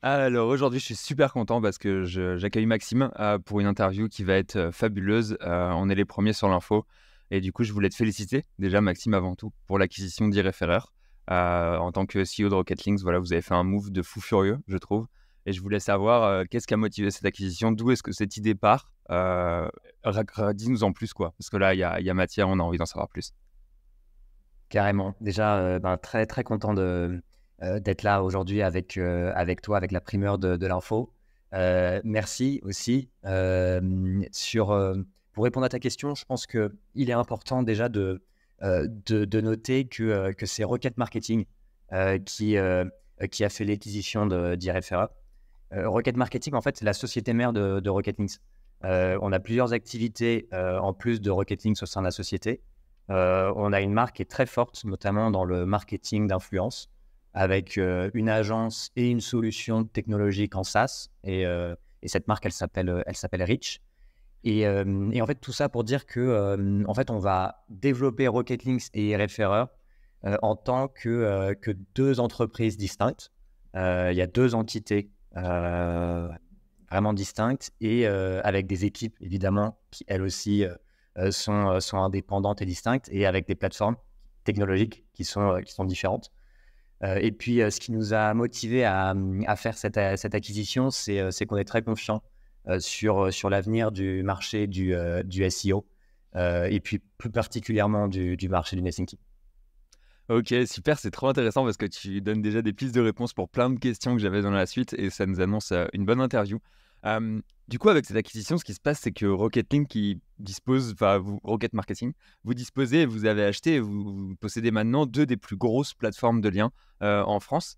Alors aujourd'hui, je suis super content parce que j'accueille Maxime pour une interview qui va être fabuleuse. On est les premiers sur l'info. Et du coup, je voulais te féliciter, déjà, Maxime, avant tout, pour l'acquisition d'Ireferrer. En tant que CEO de Rocket Links, voilà, vous avez fait un move de fou furieux, je trouve. Et je voulais savoir qu'est-ce qui a motivé cette acquisition, d'où est-ce que cette idée part. Dis-nous en plus, quoi. Parce que là, il y a matière, on a envie d'en savoir plus. Carrément. Déjà, très, très content d'être là aujourd'hui avec toi, avec la primeur de l'info. Merci aussi. Pour répondre à ta question, je pense qu'il est important déjà de noter que c'est Rocket Marketing qui a fait l'acquisition d'Ireferra. Rocket Marketing, en fait, c'est la société mère de Rocket Links. On a plusieurs activités en plus de Rocket Links au sein de la société. On a une marque qui est très forte, notamment dans le marketing d'influence, avec une agence et une solution technologique en SaaS. Et cette marque, elle s'appelle Reach. Et en fait, tout ça pour dire que en fait, on va développer Rocket Links et Referrer en tant que deux entreprises distinctes. Il y a deux entités vraiment distinctes et avec des équipes, évidemment, qui elles aussi sont indépendantes et distinctes et avec des plateformes technologiques qui sont différentes. Et puis, ce qui nous a motivés à faire cette acquisition, c'est qu'on est très confiant sur l'avenir du marché du SEO et puis plus particulièrement du marché du netlinking. Ok, super, c'est trop intéressant parce que tu donnes déjà des pistes de réponse pour plein de questions que j'avais dans la suite et ça nous annonce une bonne interview. Du coup, avec cette acquisition, ce qui se passe, c'est que Rocket Link qui dispose, enfin, Rocket Marketing, vous disposez, vous avez acheté, vous possédez maintenant deux des plus grosses plateformes de liens en France.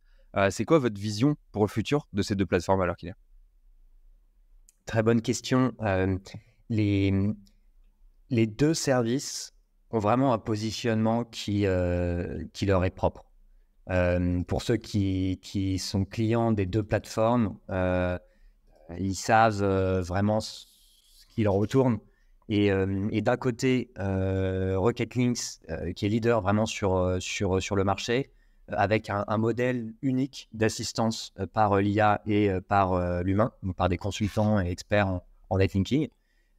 C'est quoi votre vision pour le futur de ces deux plateformes alors qu'il est? Très bonne question. Les, les deux services ont vraiment un positionnement qui leur est propre. Pour ceux qui sont clients des deux plateformes, ils savent vraiment ce qui leur retourne. Et d'un côté, Rocket Links, qui est leader vraiment sur le marché, avec un modèle unique d'assistance par l'IA et par l'humain, donc par des consultants et experts en netlinking.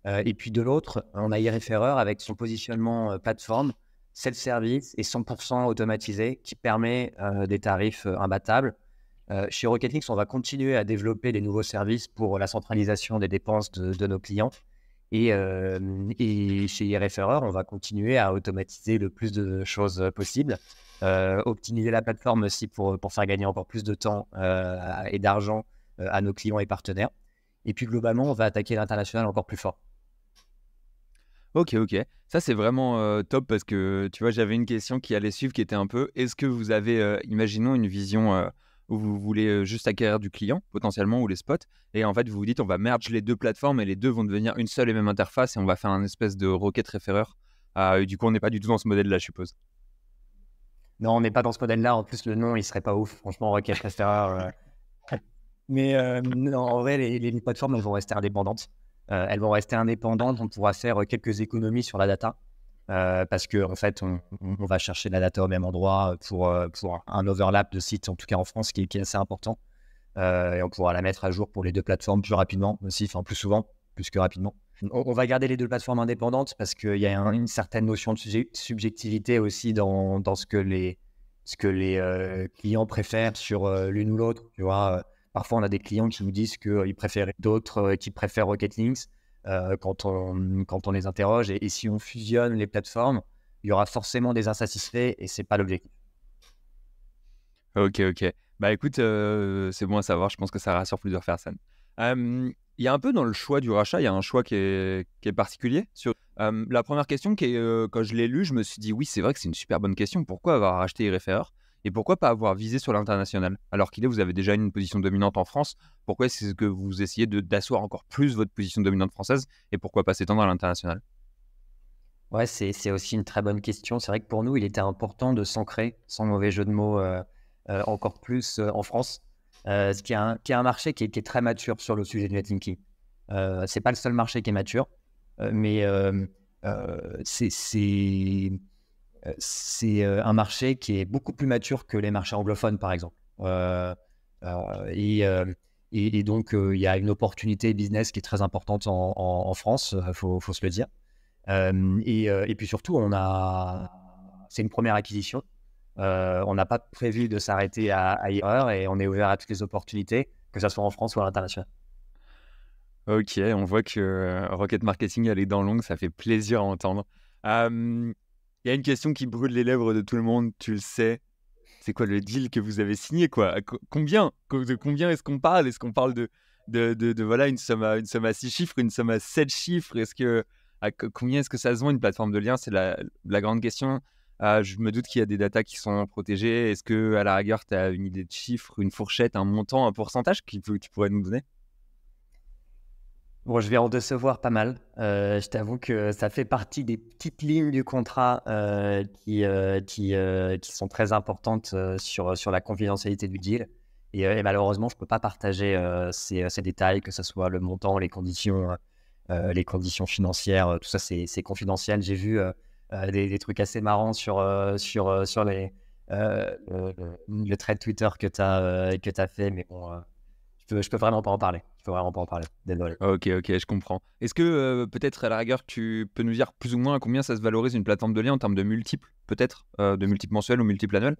Et puis de l'autre, on a iReferrer avec son positionnement plateforme, self-service et 100% automatisé qui permet des tarifs imbattables. Chez Rocket Links, on va continuer à développer des nouveaux services pour la centralisation des dépenses de nos clients. Et chez iReferrer, on va continuer à automatiser le plus de choses possibles, optimiser la plateforme aussi pour faire gagner encore plus de temps et d'argent à nos clients et partenaires. Et puis globalement, on va attaquer l'international encore plus fort. Ok, ok. Ça, c'est vraiment top parce que, tu vois, j'avais une question qui allait suivre qui était un peu, est-ce que vous avez, imaginons une vision où vous voulez juste acquérir du client, potentiellement, ou les spots, et en fait, vous vous dites, on va merge les deux plateformes et les deux vont devenir une seule et même interface et on va faire un espèce de Rocket Referrer. Et du coup, on n'est pas du tout dans ce modèle-là, je suppose. Non, on n'est pas dans ce modèle-là. En plus, le nom, il serait pas ouf. Franchement, Rocket Referrer. Mais non, en vrai, les plateformes, elles vont rester indépendantes. Elles vont rester indépendantes. On pourra faire quelques économies sur la data parce que en fait, on va chercher la data au même endroit pour un overlap de sites, en tout cas en France, qui est assez important. Et on pourra la mettre à jour pour les deux plateformes plus rapidement aussi, enfin plus souvent, plus que rapidement. On va garder les deux plateformes indépendantes parce qu'il y a une certaine notion de subjectivité aussi dans ce que les clients préfèrent sur l'une ou l'autre. Tu vois, parfois on a des clients qui nous disent qu'ils préfèrent d'autres qui préfèrent Rocket Links quand on les interroge. Et si on fusionne les plateformes, il y aura forcément des insatisfaits et c'est pas l'objectif. Ok, ok. Bah écoute, c'est bon à savoir, je pense que ça rassure plusieurs personnes. Il y a un peu dans le choix du rachat, il y a un choix qui est particulier. La première question, quand je l'ai lu, je me suis dit, oui, c'est vrai que c'est une super bonne question. Pourquoi avoir racheté iReferrer et pourquoi pas avoir visé sur l'international? Alors qu'il est, vous avez déjà une position dominante en France. Pourquoi est-ce que vous essayez d'asseoir encore plus votre position dominante française et pourquoi pas s'étendre à l'international? Ouais, c'est aussi une très bonne question. C'est vrai que pour nous, il était important de s'ancrer, sans mauvais jeu de mots, encore plus en France, ce qui est un marché qui est très mature sur le sujet du netlinking. C'est pas le seul marché qui est mature, mais c'est un marché qui est beaucoup plus mature que les marchés anglophones, par exemple. Et donc, il y a une opportunité business qui est très importante en France, faut se le dire. Et puis surtout, c'est une première acquisition. On n'a pas prévu de s'arrêter ailleurs et on est ouvert à toutes les opportunités, que ce soit en France ou à l'international. Ok, on voit que Rocket Marketing a les dents longues, ça fait plaisir à entendre. Il y a une question qui brûle les lèvres de tout le monde, tu le sais. C'est quoi le deal que vous avez signé, quoi? De combien est-ce qu'on parle? Est-ce qu'on parle de voilà, une somme à 6 chiffres, une somme à 7 chiffres? Combien est-ce que ça se vend une plateforme de lien? C'est la grande question. Je me doute qu'il y a des datas qui sont protégées. Est-ce que, à la rigueur, tu as une idée de chiffre, une fourchette, un montant, un pourcentage que tu pourrais nous donner? Bon, je vais en décevoir pas mal. Je t'avoue que ça fait partie des petites lignes du contrat qui sont très importantes sur la confidentialité du deal. Et malheureusement, je ne peux pas partager ces détails, que ce soit le montant, les conditions financières, tout ça, c'est confidentiel. J'ai vu des trucs assez marrants sur le thread Twitter que tu as fait, mais bon, je peux vraiment pas en parler. Je peux vraiment pas en parler. Désolé. Ok, je comprends. Est-ce que peut-être à la rigueur, tu peux nous dire plus ou moins à combien ça se valorise une plateforme de lien en termes de multiples, peut-être de multiples mensuels ou multiples annuels?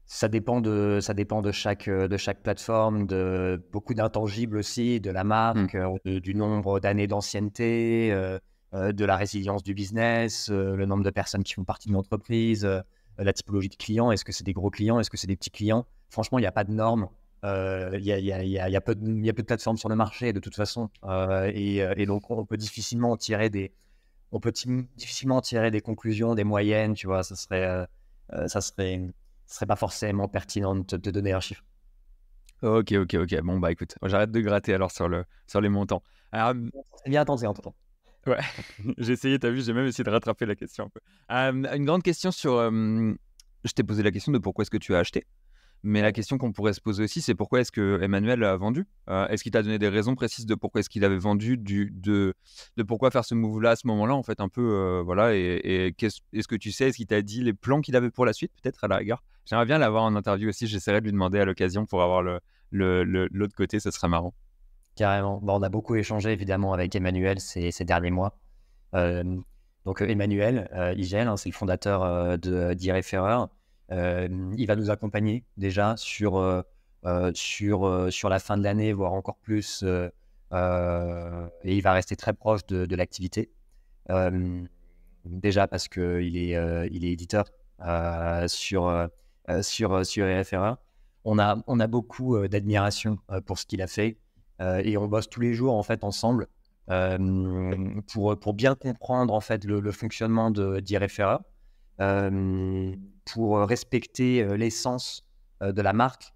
Ça dépend de chaque plateforme, de beaucoup d'intangibles aussi, de la Hmm. marque, du nombre d'années d'ancienneté, de la résilience du business, le nombre de personnes qui font partie de l'entreprise, la typologie de clients. Est-ce que c'est des gros clients? Est-ce que c'est des petits clients? Franchement, il n'y a pas de normes. Il y a peu de plateformes sur le marché de toute façon. Et donc, difficilement en tirer des conclusions, des moyennes, tu vois. Ça serait pas forcément pertinent de te donner un chiffre. Ok. Bon, bah écoute, j'arrête de gratter alors sur les montants. Alors, C'est bien tenté en tout cas. ouais, j'ai essayé, t'as vu, j'ai même essayé de rattraper la question un peu. Une grande question sur. Je t'ai posé la question de pourquoi est-ce que tu as acheté, mais la Ouais. question qu'on pourrait se poser aussi, c'est pourquoi est-ce que Emmanuel a vendu? Est-ce qu'il t'a donné des raisons précises de pourquoi est-ce qu'il avait vendu, de pourquoi faire ce move-là à ce moment-là, en fait, un peu, voilà, et est-ce que tu sais, est-ce qu'il t'a dit les plans qu'il avait pour la suite, peut-être, à la rigueur? J'aimerais bien l'avoir en interview aussi, j'essaierai de lui demander à l'occasion pour avoir l'autre côté, ce serait marrant. Carrément. Bon, on a beaucoup échangé évidemment avec Emmanuel ces derniers mois. Euh, donc Emmanuel Igel, hein, c'est le fondateur d'e-Referrer. Il va nous accompagner déjà sur la fin de l'année, voire encore plus. Et il va rester très proche de l'activité. Déjà parce qu'il est éditeur sur e-Referrer. On a beaucoup d'admiration pour ce qu'il a fait. Et on bosse tous les jours en fait ensemble pour bien comprendre en fait le fonctionnement d'e-Referrer, pour respecter l'essence de la marque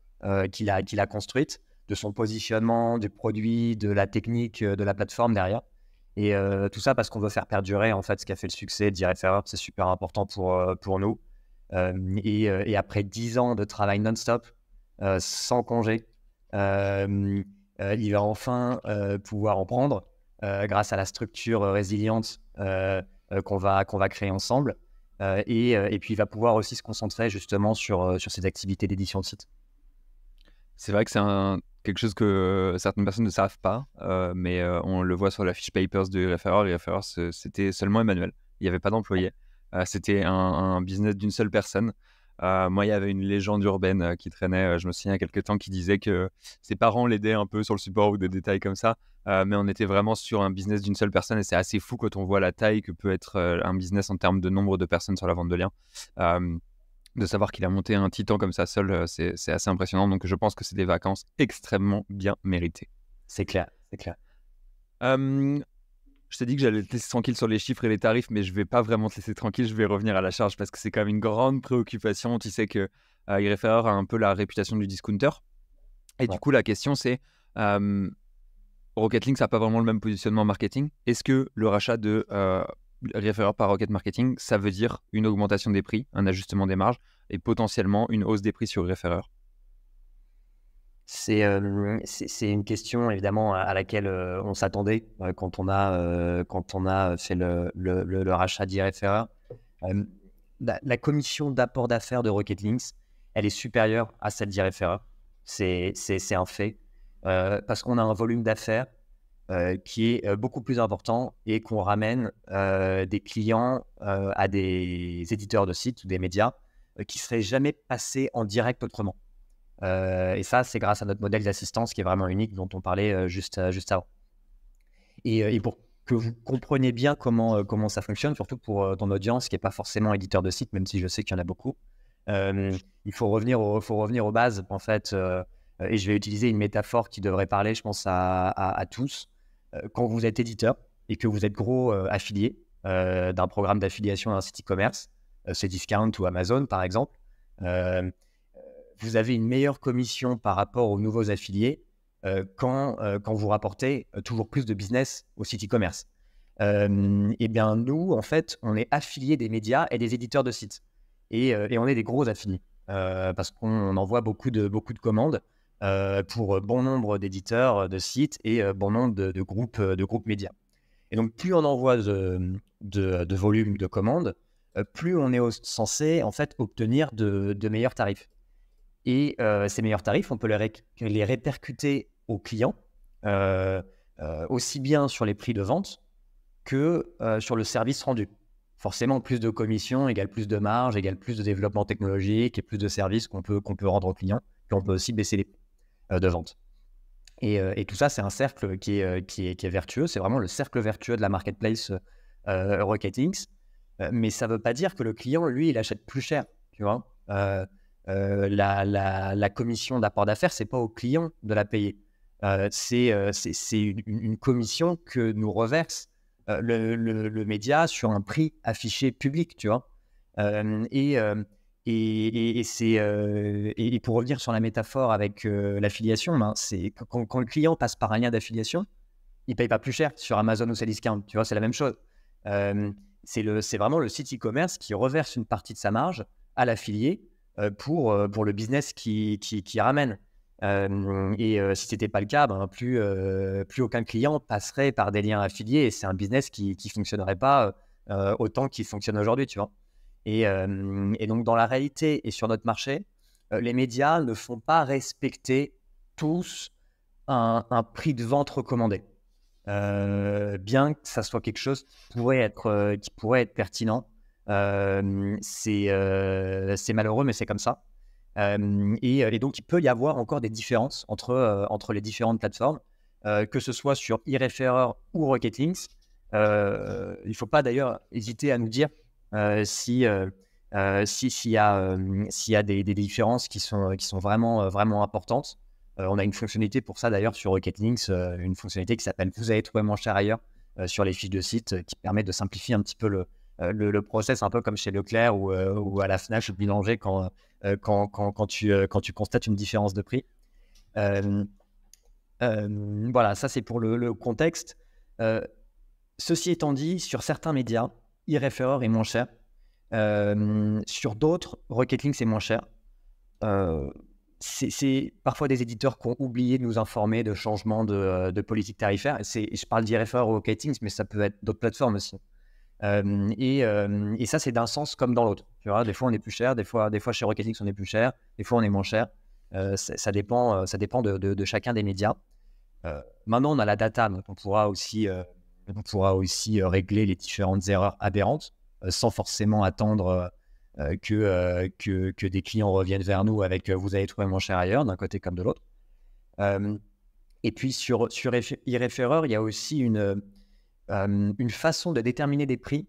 qu'il a construite, de son positionnement, du produit, de la technique, de la plateforme derrière. Et tout ça parce qu'on veut faire perdurer en fait ce qui a fait le succès d'e-Referrer. C'est super important pour nous. Et après 10 ans de travail non-stop, sans congé, il va enfin pouvoir en prendre grâce à la structure résiliente qu'on va créer ensemble. Et puis, il va pouvoir aussi se concentrer justement sur ses activités d'édition de site. C'est vrai que quelque chose que certaines personnes ne savent pas, mais on le voit sur la fiche Papers de e-Referrer. E-Referrer, c'était seulement Emmanuel. Il n'y avait pas d'employé. C'était un business d'une seule personne. Moi, il y avait une légende urbaine qui traînait, je me souviens, il y a quelques temps, qui disait que ses parents l'aidaient un peu sur le support ou des détails comme ça. Mais on était vraiment sur un business d'une seule personne et c'est assez fou quand on voit la taille que peut être un business en termes de nombre de personnes sur la vente de liens. De savoir qu'il a monté un titan comme ça seul, c'est assez impressionnant. Donc, je pense que c'est des vacances extrêmement bien méritées. C'est clair, c'est clair. Euh, je t'ai dit que j'allais te laisser tranquille sur les chiffres et les tarifs, mais je vais pas vraiment te laisser tranquille. Je vais revenir à la charge parce que c'est quand même une grande préoccupation. Tu sais que e-Referrer a un peu la réputation du discounter. Et du Ouais. coup, la question, c'est Rocket Link, ça n'a pas vraiment le même positionnement marketing. Est-ce que le rachat de e-Referrer par Rocket Marketing, ça veut dire une augmentation des prix, un ajustement des marges et potentiellement une hausse des prix sur e-Referrer? C'est une question évidemment à laquelle on s'attendait quand on a fait le rachat d'e-Referrer. La commission d'apport d'affaires de Rocket Links, elle est supérieure à celle d'e-Referrer. C'est un fait. Parce qu'on a un volume d'affaires qui est beaucoup plus important et qu'on ramène des clients à des éditeurs de sites ou des médias qui ne seraient jamais passés en direct autrement. Et ça, c'est grâce à notre modèle d'assistance qui est vraiment unique, dont on parlait juste avant. Et pour que vous compreniez bien comment ça fonctionne, surtout pour ton audience qui n'est pas forcément éditeur de site, même si je sais qu'il y en a beaucoup, il faut revenir aux bases, en fait. Et je vais utiliser une métaphore qui devrait parler, je pense, à tous. Quand vous êtes éditeur et que vous êtes gros affilié d'un programme d'affiliation d'un site e-commerce, Cdiscount ou Amazon, par exemple, vous avez une meilleure commission par rapport aux nouveaux affiliés quand vous rapportez toujours plus de business au site e-commerce. Et bien, nous, en fait, on est affiliés des médias et des éditeurs de sites. Et on est des gros affiliés parce qu'on envoie beaucoup de commandes pour bon nombre d'éditeurs de sites et bon nombre de groupes médias. Et donc, plus on envoie de volume de commandes, plus on est censé en fait obtenir de meilleurs tarifs. Et ces meilleurs tarifs, on peut les répercuter aux clients, aussi bien sur les prix de vente que sur le service rendu. Forcément, plus de commissions égale plus de marge, égale plus de développement technologique et plus de services qu'on peut rendre aux clients. Puis on peut aussi baisser les prix de vente. Et tout ça, c'est un cercle qui est vertueux. C'est vraiment le cercle vertueux de la marketplace Rocketings. Mais ça ne veut pas dire que le client, lui, il achète plus cher. Tu vois, la commission d'apport d'affaires, ce n'est pas au client de la payer. C'est une commission que nous reverse le média sur un prix affiché public. Tu vois, et pour revenir sur la métaphore avec l'affiliation, c'est quand le client passe par un lien d'affiliation, il ne paye pas plus cher sur Amazon ou Cdiscount. Tu vois, c'est la même chose. C'est vraiment le site e-commerce qui reverse une partie de sa marge à l'affilié pour le business qui ramène. Si ce n'était pas le cas, plus aucun client passerait par des liens affiliés et c'est un business qui ne fonctionnerait pas autant qu'il fonctionne aujourd'hui, tu vois. Et donc, dans la réalité et sur notre marché, les médias ne font pas respecter tous un prix de vente recommandé. Bien que ça soit quelque chose qui pourrait être pertinent. C'est malheureux, mais c'est comme ça. Et donc, il peut y avoir encore des différences entre les différentes plateformes, que ce soit sur eReferrer ou Rocketings. Il ne faut pas d'ailleurs hésiter à nous dire s'il y a des différences qui sont vraiment importantes. On a une fonctionnalité pour ça d'ailleurs sur Rocketlinks, une fonctionnalité qui s'appelle « Vous avez trouvé moins cher ailleurs » sur les fiches de site, qui permet de simplifier un petit peu le process, un peu comme chez Leclerc ou à la Fnac, le boulanger, quand tu constates une différence de prix. Voilà, ça c'est pour le contexte. Ceci étant dit, sur certains médias, eReferrer est moins cher. Sur d'autres, Rocketlinks est moins cher. C'est parfois des éditeurs qui ont oublié de nous informer de changements de politique tarifaire. Je parle d'eReferrer ou Rocketlinks, mais ça peut être d'autres plateformes aussi. Et ça, c'est d'un sens comme dans l'autre. Tu vois, des fois, on est plus cher, des fois chez Rocketlinks, on est plus cher, des fois, on est moins cher. Ça dépend de chacun des médias. Maintenant, on a la data, donc on pourra aussi régler les différentes erreurs aberrantes sans forcément attendre que des clients reviennent vers nous avec vous avez trouvé moins cher ailleurs, d'un côté comme de l'autre. Et puis sur eReferrer, il y a aussi une façon de déterminer des prix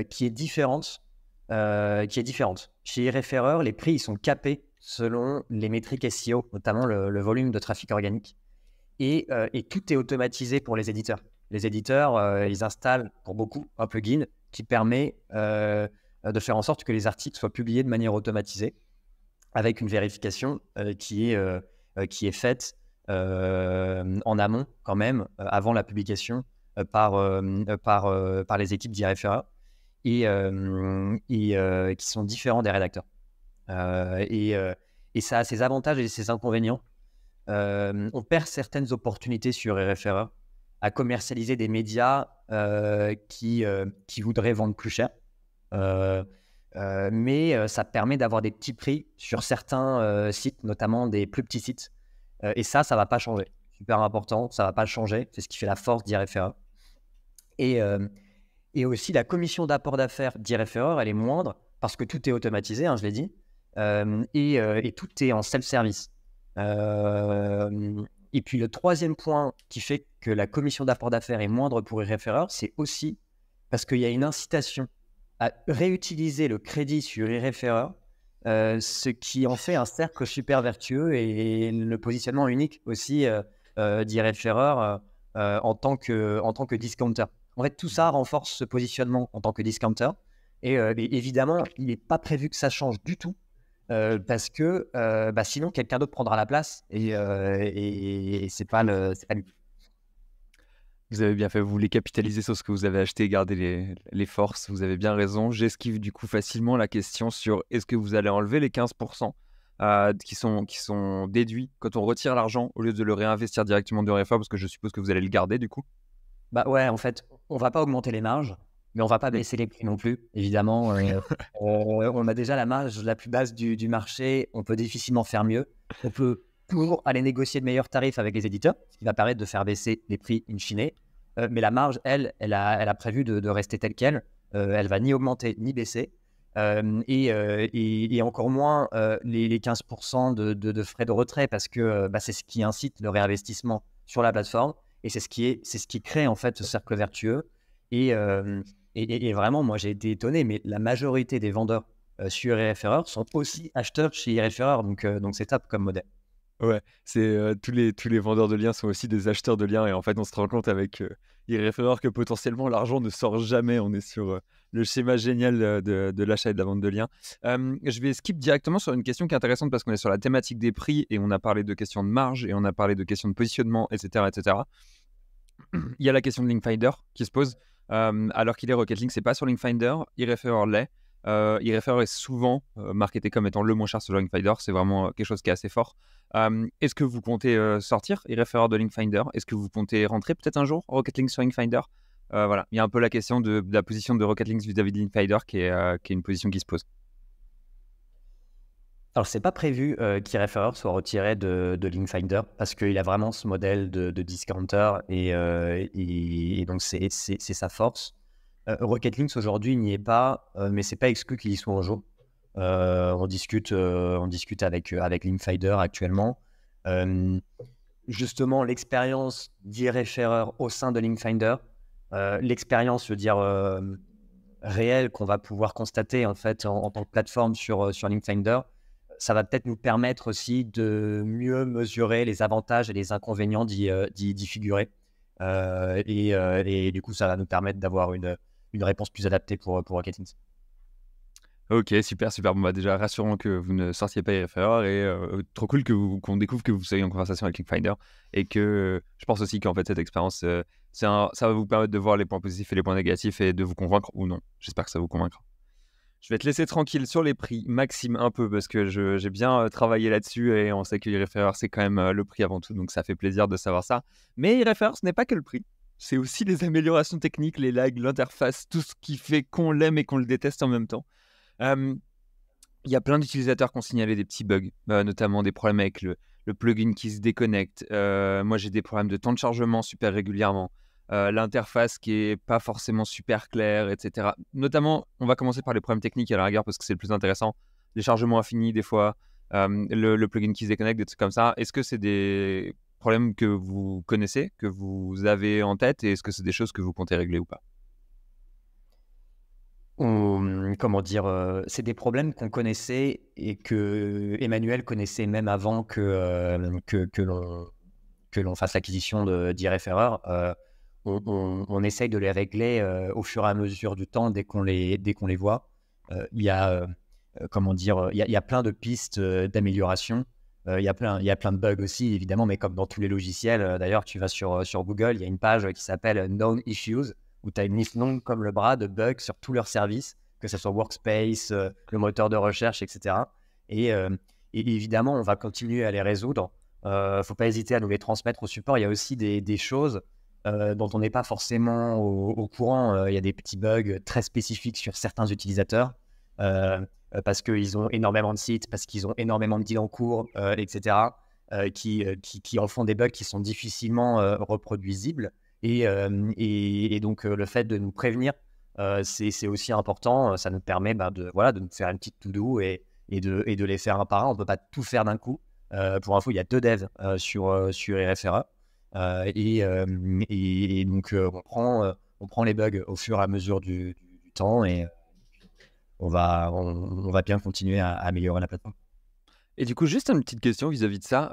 qui est différente. Chez eReferrer, les prix ils sont capés selon les métriques SEO, notamment le volume de trafic organique. Et tout est automatisé pour les éditeurs. Les éditeurs, ils installent pour beaucoup un plugin qui permet de faire en sorte que les articles soient publiés de manière automatisée avec une vérification qui est faite en amont quand même, avant la publication par les équipes d'eReferrer et qui sont différents des rédacteurs. Et ça a ses avantages et ses inconvénients. On perd certaines opportunités sur eReferrer à commercialiser des médias qui voudraient vendre plus cher. mais ça permet d'avoir des petits prix sur certains sites, notamment des plus petits sites. Et ça ne va pas changer. Super important, ça ne va pas changer. C'est ce qui fait la force d'eReferrer. Et, et aussi, la commission d'apport d'affaires d'eReferrer, elle est moindre parce que tout est automatisé, hein, je l'ai dit, et tout est en self-service. Et puis, le troisième point qui fait que la commission d'apport d'affaires est moindre pour eReferrer, c'est aussi parce qu'il y a une incitation à réutiliser le crédit sur eReferrer, ce qui en fait un cercle super vertueux et le positionnement unique aussi d'eReferrer en tant que discounter. En fait, tout ça renforce ce positionnement en tant que discounter. Et évidemment, il n'est pas prévu que ça change du tout parce que sinon, quelqu'un d'autre prendra la place et c'est pas le but. Vous avez bien fait, vous voulez capitaliser sur ce que vous avez acheté et garder les forces, vous avez bien raison. J'esquive du coup facilement la question sur est-ce que vous allez enlever les 15% qui sont déduits quand on retire l'argent au lieu de le réinvestir directement de RFA parce que je suppose que vous allez le garder du coup. Bah ouais, en fait, on va pas augmenter les marges, mais on va pas baisser les prix non plus, évidemment. On a déjà la marge la plus basse du marché, on peut difficilement faire mieux. On peut toujours aller négocier de meilleurs tarifs avec les éditeurs, ce qui va permettre de faire baisser les prix in fine. Mais la marge, elle a prévu de rester telle qu'elle. Elle va ni augmenter ni baisser. Et encore moins les 15% de frais de retrait parce que c'est ce qui incite le réinvestissement sur la plateforme. Et c'est ce qui crée en fait ce cercle vertueux. Et vraiment, moi j'ai été étonné, mais la majorité des vendeurs sur eReferrer sont aussi acheteurs chez eReferrer, donc c'est top comme modèle. Ouais, c'est tous les vendeurs de liens sont aussi des acheteurs de liens et en fait on se rend compte avec eReferrer que potentiellement l'argent ne sort jamais. On est sur le schéma génial de l'achat et de la vente de liens. Je vais skip directement sur une question qui est intéressante parce qu'on est sur la thématique des prix et on a parlé de questions de marge et on a parlé de questions de positionnement, etc., etc. Il y a la question de Linkfinder qui se pose. Alors qu'il est Rocket Link, c'est pas sur Linkfinder, eReferrer l'est. eReferrer est souvent marketé comme étant le moins cher sur Linkfinder. C'est vraiment quelque chose qui est assez fort. Est-ce que vous comptez sortir eReferrer de Linkfinder? Est-ce que vous comptez rentrer peut-être un jour Rocket Link sur Linkfinder? Voilà, il y a un peu la question de la position de Rocket Link vis-à-vis de Linkfinder qui est une position qui se pose. Alors, c'est pas prévu qu'eReferrer soit retiré de Linkfinder parce qu'il a vraiment ce modèle de discounter et donc c'est sa force. Rocket Links aujourd'hui n'y est pas, mais c'est pas exclu qu'il y soit un jour. On discute avec Linkfinder actuellement. Justement, l'expérience d'eReferrer au sein de Linkfinder, l'expérience, je veux dire, réelle qu'on va pouvoir constater en fait en tant que plateforme sur Linkfinder, ça va peut-être nous permettre aussi de mieux mesurer les avantages et les inconvénients d'y figurer. Et du coup, ça va nous permettre d'avoir une réponse plus adaptée pour Rocket Link. Ok, super, super. Bon, bah déjà, rassurant que vous ne sortiez pas eReferrer et trop cool qu'on découvre que vous soyez en conversation avec Linkfinder et que je pense aussi qu'en fait, cette expérience, ça va vous permettre de voir les points positifs et les points négatifs et de vous convaincre ou non. J'espère que ça vous convaincra. Je vais te laisser tranquille sur les prix, Maxime, un peu, parce que j'ai bien travaillé là-dessus et on sait que eReferrer, c'est quand même le prix avant tout, donc ça fait plaisir de savoir ça. Mais eReferrer, ce n'est pas que le prix. C'est aussi les améliorations techniques, les lags, l'interface, tout ce qui fait qu'on l'aime et qu'on le déteste en même temps. Il y a plein d'utilisateurs qui ont signalé des petits bugs, notamment des problèmes avec le plugin qui se déconnecte. Moi, j'ai des problèmes de temps de chargement super régulièrement. L'interface qui est pas forcément super claire, etc. Notamment, on va commencer par les problèmes techniques à la rigueur parce que c'est le plus intéressant. Les chargements infinis des fois, le plugin qui se déconnecte, des trucs comme ça. Est-ce que c'est des problèmes que vous connaissez, que vous avez en tête et est-ce que c'est des choses que vous comptez régler ou pas? Comment dire, c'est des problèmes qu'on connaissait et que Emmanuel connaissait même avant que l'on fasse l'acquisition d'eReferrer. On essaye de les régler au fur et à mesure du temps dès qu'on les voit. Il y a comment dire, il y a plein de pistes d'amélioration. Il y a plein de bugs aussi, évidemment, mais comme dans tous les logiciels. D'ailleurs, tu vas sur Google, il y a une page qui s'appelle Known Issues, où tu as une liste longue comme le bras de bugs sur tous leurs services, que ce soit Workspace, le moteur de recherche, etc. Et évidemment, on va continuer à les résoudre. Faut pas hésiter à nous les transmettre au support. Il y a aussi des choses dont on n'est pas forcément au courant. Il y a des petits bugs très spécifiques sur certains utilisateurs. parce qu'ils ont énormément de sites, parce qu'ils ont énormément de deals en cours, etc., qui en font des bugs qui sont difficilement reproduisibles. Et donc, le fait de nous prévenir, c'est aussi important. Ça nous permet de nous faire une petite to-do et de les faire un par un. On ne peut pas tout faire d'un coup. Pour info, il y a 2 devs sur RFRA. Et donc, on prend les bugs au fur et à mesure du temps et on va bien continuer à améliorer la plateforme. Et du coup, juste une petite question vis-à-vis de ça.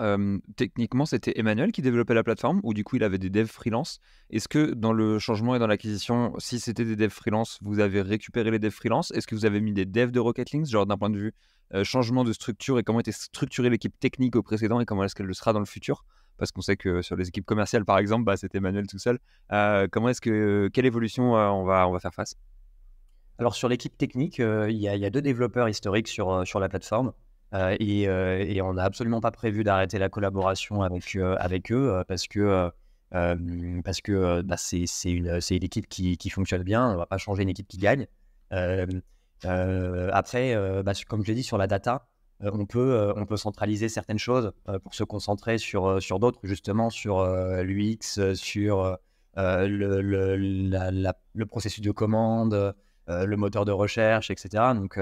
Techniquement, c'était Emmanuel qui développait la plateforme ou du coup, il avait des devs freelance? Est-ce que dans le changement et dans l'acquisition, si c'était des devs freelance, vous avez récupéré les devs freelance? Est-ce que vous avez mis des devs de Rocket Links, genre d'un point de vue changement de structure et comment était structurée l'équipe technique au précédent et comment est-ce qu'elle le sera dans le futur? Parce qu'on sait que sur les équipes commerciales, par exemple, c'était Emmanuel tout seul. Quelle évolution on va faire face? Alors sur l'équipe technique, il y a 2 développeurs historiques sur la plateforme, et on n'a absolument pas prévu d'arrêter la collaboration avec eux, c'est une équipe qui fonctionne bien. On ne va pas changer une équipe qui gagne. Après, comme je l'ai dit sur la data, on peut centraliser certaines choses pour se concentrer sur d'autres, justement sur l'UX, sur le processus de commande, le moteur de recherche, etc. Donc,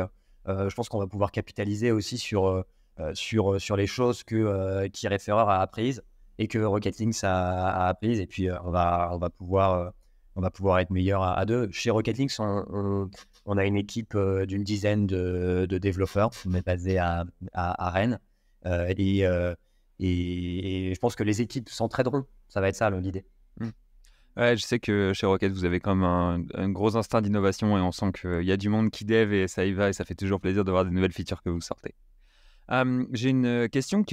je pense qu'on va pouvoir capitaliser aussi sur les choses que Referrer a apprises et que Rocket Links a apprises. Et puis, on va pouvoir être meilleur à deux. Chez Rocket Links, on a une équipe d'une dizaine de développeurs. On est basé à Rennes. Et je pense que les équipes s'entraideront. Ça va être ça l'idée. Ouais, je sais que chez Rocket, vous avez quand même un gros instinct d'innovation et on sent qu'il y a du monde qui dev et ça y va et ça fait toujours plaisir de voir des nouvelles features que vous sortez. J'ai une question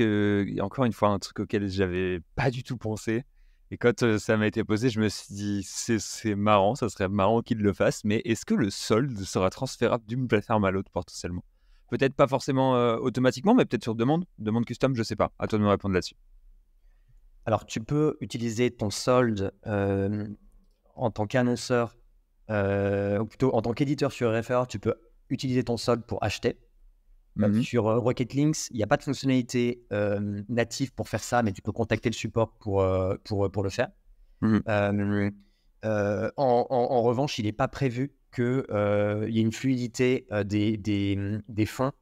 encore une fois, un truc auquel j'avais pas du tout pensé. Et quand ça m'a été posé, je me suis dit, c'est marrant, ça serait marrant qu'il le fasse, mais est-ce que le solde sera transférable d'une plateforme à l'autre potentiellement? Peut-être pas forcément automatiquement, mais peut-être sur demande custom, je sais pas. À toi de me répondre là-dessus. Alors, tu peux utiliser ton solde en tant qu'annonceur, ou plutôt en tant qu'éditeur sur RFR, tu peux utiliser ton solde pour acheter. Sur Rocket Links, il n'y a pas de fonctionnalité native pour faire ça, mais tu peux contacter le support pour le faire. En revanche, il n'est pas prévu qu'il y ait une fluidité des fonds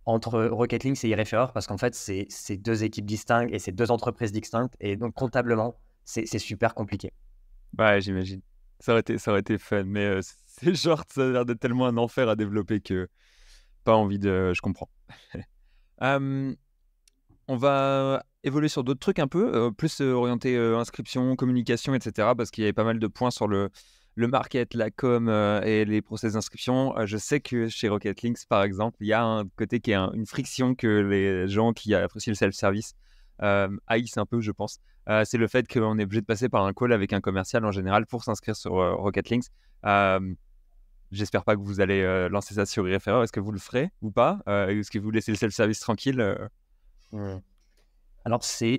entre Rocket Links et iReferrer, parce qu'en fait, c'est 2 équipes distinctes et c'est 2 entreprises distinctes. Et donc, comptablement, c'est super compliqué. Ouais, j'imagine. Ça aurait été fun, mais c'est genre, ça a l'air d'être tellement un enfer à développer que pas envie de... Je comprends. On va évoluer sur d'autres trucs un peu, plus orienté inscription, communication, etc. Parce qu'il y avait pas mal de points sur le market, la com et les process d'inscription. Je sais que chez Rocket Links, par exemple, il y a un côté qui est une friction que les gens qui apprécient le self-service haïssent un peu, je pense. C'est le fait qu'on est obligé de passer par un call avec un commercial en général pour s'inscrire sur Rocket Links. J'espère pas que vous allez lancer ça sur iReferrer. Est-ce que vous le ferez ou pas? Est-ce que vous laissez le self-service tranquille? Alors, c'est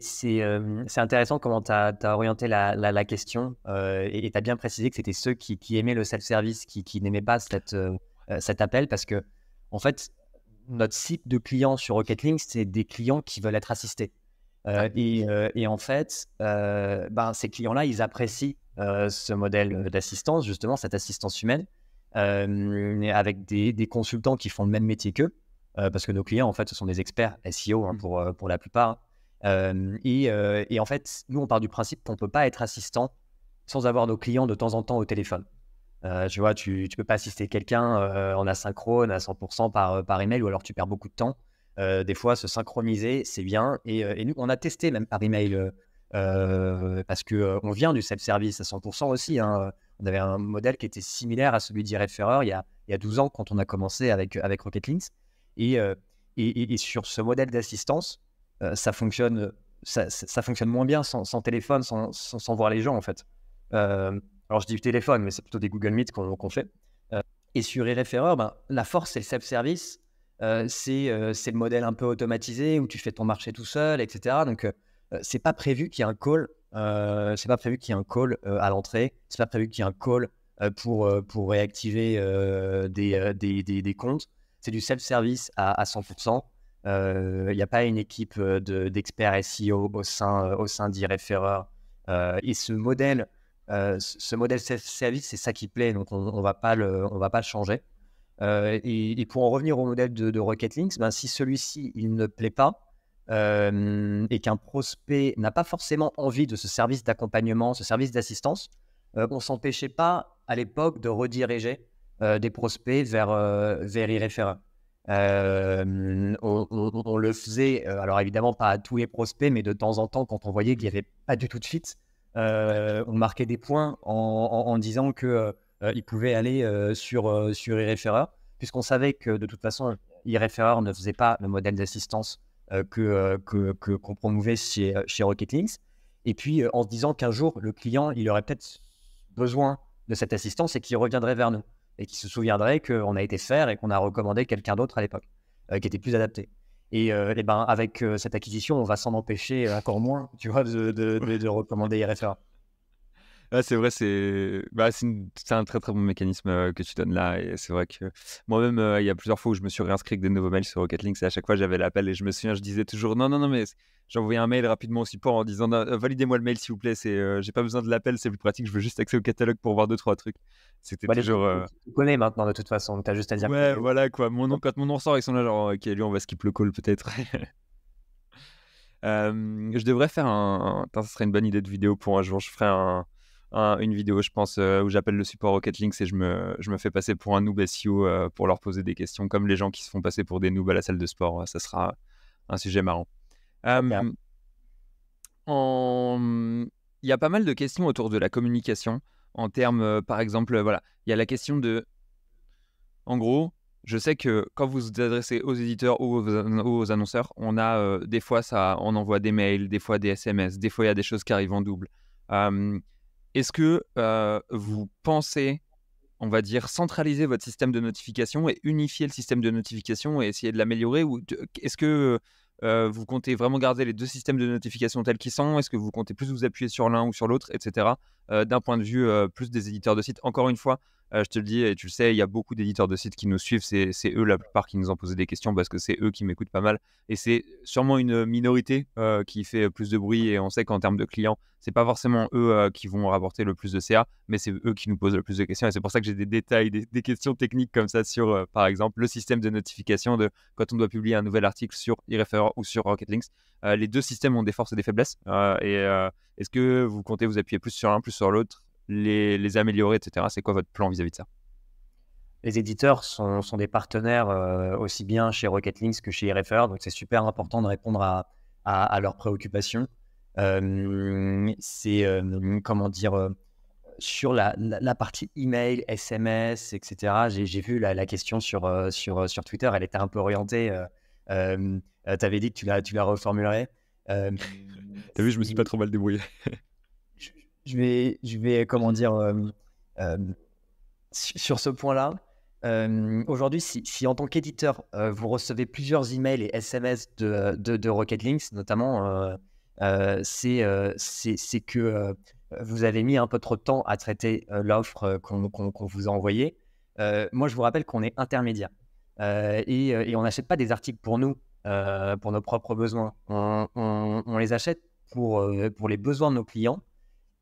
intéressant comment tu as orienté la question, et tu as bien précisé que c'était ceux qui aimaient le self-service, qui n'aimaient pas cet appel, parce que, en fait, notre cible de clients sur Rocket Links, c'est des clients qui veulent être assistés. Et en fait, ces clients-là, ils apprécient ce modèle d'assistance, justement, cette assistance humaine, avec des consultants qui font le même métier qu'eux, parce que nos clients, en fait, ce sont des experts SEO pour la plupart. Et en fait, nous, on part du principe qu'on ne peut pas être assistant sans avoir nos clients de temps en temps au téléphone. Tu vois, tu peux pas assister quelqu'un en asynchrone à 100% par email, ou alors tu perds beaucoup de temps. Des fois, se synchroniser, c'est bien. Et nous, on a testé même par email, parce qu'on vient du self-service à 100% aussi. Hein. On avait un modèle qui était similaire à celui d'iReferrer il y a 12 ans quand on a commencé avec Rocket Links. Et sur ce modèle d'assistance, ça fonctionne moins bien sans téléphone, sans voir les gens, en fait. Alors, je dis téléphone, mais c'est plutôt des Google Meet qu'on fait. Et sur iReferrer, la force, c'est le self-service. C'est le modèle un peu automatisé où tu fais ton marché tout seul, etc. Donc, c'est pas prévu qu'il y ait un call. C'est pas prévu qu'il y ait un call à l'entrée. C'est pas prévu qu'il y ait un call pour réactiver des comptes. c'est du self-service à 100%. Il n'y a pas une équipe d'experts SEO au sein d'e-référeur. Et ce modèle self-service, c'est ça qui plaît, donc on va pas le changer. Et pour en revenir au modèle de Rocket Links, ben, si celui-ci il ne plaît pas et qu'un prospect n'a pas forcément envie de ce service d'accompagnement, ce service d'assistance, on ne s'empêchait pas à l'époque de rediriger des prospects vers e-référeur. On le faisait, alors évidemment pas à tous les prospects, mais de temps en temps, quand on voyait qu'il n'y avait pas du tout de fit, on marquait des points en disant qu'ils pouvaient aller sur e-référeur, puisqu'on savait que de toute façon, e-référeur ne faisait pas le modèle d'assistance qu'on promouvait chez Rocket Links. Et puis, en se disant qu'un jour, le client, il aurait peut-être besoin de cette assistance et qu'il reviendrait vers nous et qu'il se souviendrait qu'on a été faire et qu'on a recommandé quelqu'un d'autre à l'époque qui était plus adapté. Et ben, avec cette acquisition, on va s'en empêcher encore moins, tu vois, de recommander e-référeur. Ah, c'est vrai, c'est un très très bon mécanisme que tu donnes là. Et c'est vrai que moi-même, il y a plusieurs fois où je me suis réinscrit avec des nouveaux mails sur Rocket Links et à chaque fois j'avais l'appel et je me souviens, je disais toujours non, non, non, mais j'envoyais un mail rapidement au support en disant non, validez-moi le mail s'il vous plaît, j'ai pas besoin de l'appel, c'est plus pratique, je veux juste accès au catalogue pour voir 2-3 trucs. C'était Bah, toujours. tu connais maintenant de toute façon, tu as juste à dire Ouais, que voilà quoi. Quand mon nom sort, ils sont là, genre, ok, lui, on va skip le call peut-être. Je devrais faire Putain, ça serait une bonne idée de vidéo pour un jour. Je ferai une vidéo, je pense, où j'appelle le support Rocket Links et je me fais passer pour un noob SEO pour leur poser des questions, comme les gens qui se font passer pour des noobs à la salle de sport. Ça sera un sujet marrant. okay. Il y a pas mal de questions autour de la communication en termes, par exemple, voilà, il y a la question de, en gros, je sais que quand vous vous adressez aux éditeurs ou aux annonceurs, on a des fois on envoie des mails, des fois des SMS, des fois il y a des choses qui arrivent en double. Est-ce que vous pensez, on va dire, centraliser votre système de notification et unifier le système de notification et essayer de l'améliorer, ou est-ce que vous comptez vraiment garder les deux systèmes de notification tels qu'ils sont? Est-ce que vous comptez plus vous appuyer sur l'un ou sur l'autre, etc. D'un point de vue plus des éditeurs de sites, encore une fois, je te le dis et tu le sais, il y a beaucoup d'éditeurs de sites qui nous suivent, c'est eux la plupart qui nous ont posé des questions parce que c'est eux qui m'écoutent pas mal et c'est sûrement une minorité qui fait plus de bruit, et on sait qu'en termes de clients, c'est pas forcément eux qui vont rapporter le plus de CA, mais c'est eux qui nous posent le plus de questions, et c'est pour ça que j'ai des détails, des questions techniques comme ça sur, par exemple, le système de notification de quand on doit publier un nouvel article sur e-référeur ou sur Rocket Links. Les deux systèmes ont des forces et des faiblesses, est-ce que vous comptez vous appuyer plus sur l'un, plus sur l'autre, les améliorer, etc. C'est quoi votre plan vis-à-vis de ça? Les éditeurs sont des partenaires aussi bien chez Rocket Links que chez e-référeur, donc c'est super important de répondre à leurs préoccupations. Comment dire, sur la partie email, SMS, etc. J'ai vu la question sur Twitter, elle était un peu orientée. Tu avais dit que tu la reformulerais. T'as vu, je me suis pas trop mal débrouillé. Je vais comment dire, sur ce point-là, aujourd'hui, si en tant qu'éditeur, vous recevez plusieurs emails et SMS de Rocket Links, notamment, c'est que vous avez mis un peu trop de temps à traiter l'offre qu'on vous a envoyée. Moi, je vous rappelle qu'on est intermédiaire et on n'achète pas des articles pour nous, pour nos propres besoins. On les achète pour les besoins de nos clients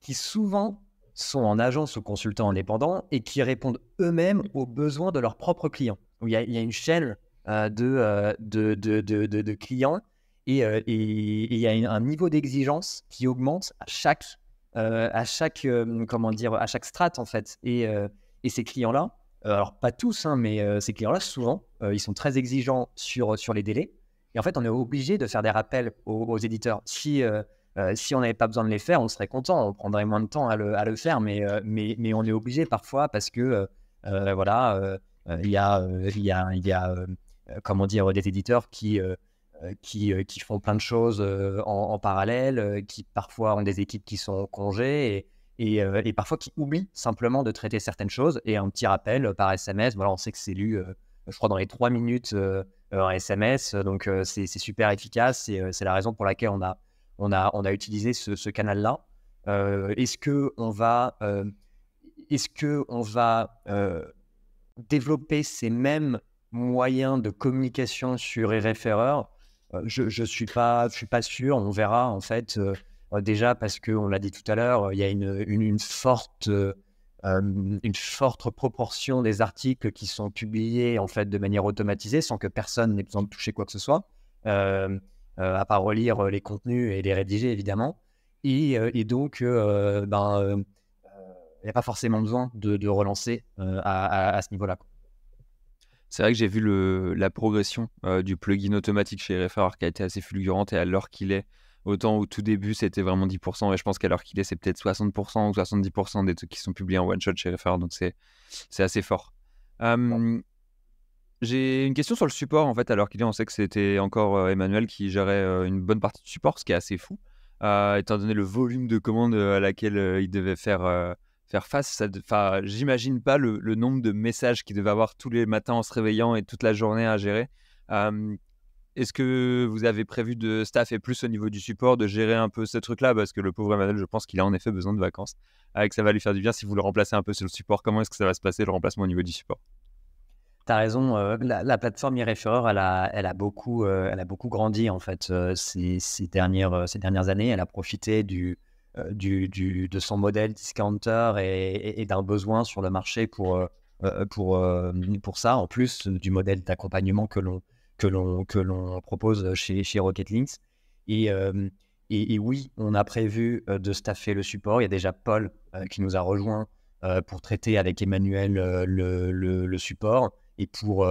qui souvent sont en agence ou consultants indépendants et qui répondent eux-mêmes aux besoins de leurs propres clients. Il y a une chaîne de clients et il y a un niveau d'exigence qui augmente à chaque strate en fait. Et ces clients-là, alors pas tous, hein, mais ces clients-là, souvent, ils sont très exigeants sur les délais. Et en fait, on est obligé de faire des rappels aux éditeurs. Si on n'avait pas besoin de les faire, on serait content, on prendrait moins de temps à le faire, mais on est obligé parfois parce que voilà, il y a comment dire, des éditeurs qui font plein de choses en parallèle, qui parfois ont des équipes qui sont en congé et parfois qui oublient simplement de traiter certaines choses. Et un petit rappel par SMS, voilà, on sait que c'est lu, je crois, dans les 3 minutes en SMS, donc c'est super efficace et c'est la raison pour laquelle on a utilisé ce canal-là. Est-ce qu'on va développer ces mêmes moyen de communication sur Airefairer, je suis pas sûr. On verra en fait. Déjà parce que on l'a dit tout à l'heure, il y a une forte proportion des articles qui sont publiés en fait de manière automatisée sans que personne n'ait besoin de toucher quoi que ce soit, à part relire les contenus et les rédiger évidemment. Et donc, il n'y a pas forcément besoin de relancer à ce niveau-là, quoi. C'est vrai que j'ai vu la progression du plugin automatique chez Airefairer qui a été assez fulgurante et à l'heure qu'il est, autant au tout début c'était vraiment 10% et je pense qu'à l'heure qu'il est c'est peut-être 60% ou 70% des trucs qui sont publiés en one shot chez Airefairer, donc c'est assez fort. J'ai une question sur le support en fait, alors qu'il est, on sait que c'était encore Emmanuel qui gérait une bonne partie du support, ce qui est assez fou, étant donné le volume de commandes à laquelle il devait faire face. J'imagine pas le nombre de messages qu'il devait avoir tous les matins en se réveillant et toute la journée à gérer. Euh, Est-ce que vous avez prévu de staffer plus au niveau du support, de gérer un peu ce truc-là? Parce que le pauvre Emmanuel, je pense qu'il a en effet besoin de vacances, que ça va lui faire du bien si vous le remplacez un peu sur le support. Comment est-ce que ça va se passer le remplacement au niveau du support? Tu as raison, la plateforme Airefairer, elle a beaucoup grandi en fait ces dernières années. Elle a profité de son modèle discounter et d'un besoin sur le marché pour ça, en plus du modèle d'accompagnement que l'on propose chez Rocket Links. Et, euh, et oui, on a prévu de staffer le support. Il y a déjà Paul qui nous a rejoint pour traiter avec Emmanuel le support et pour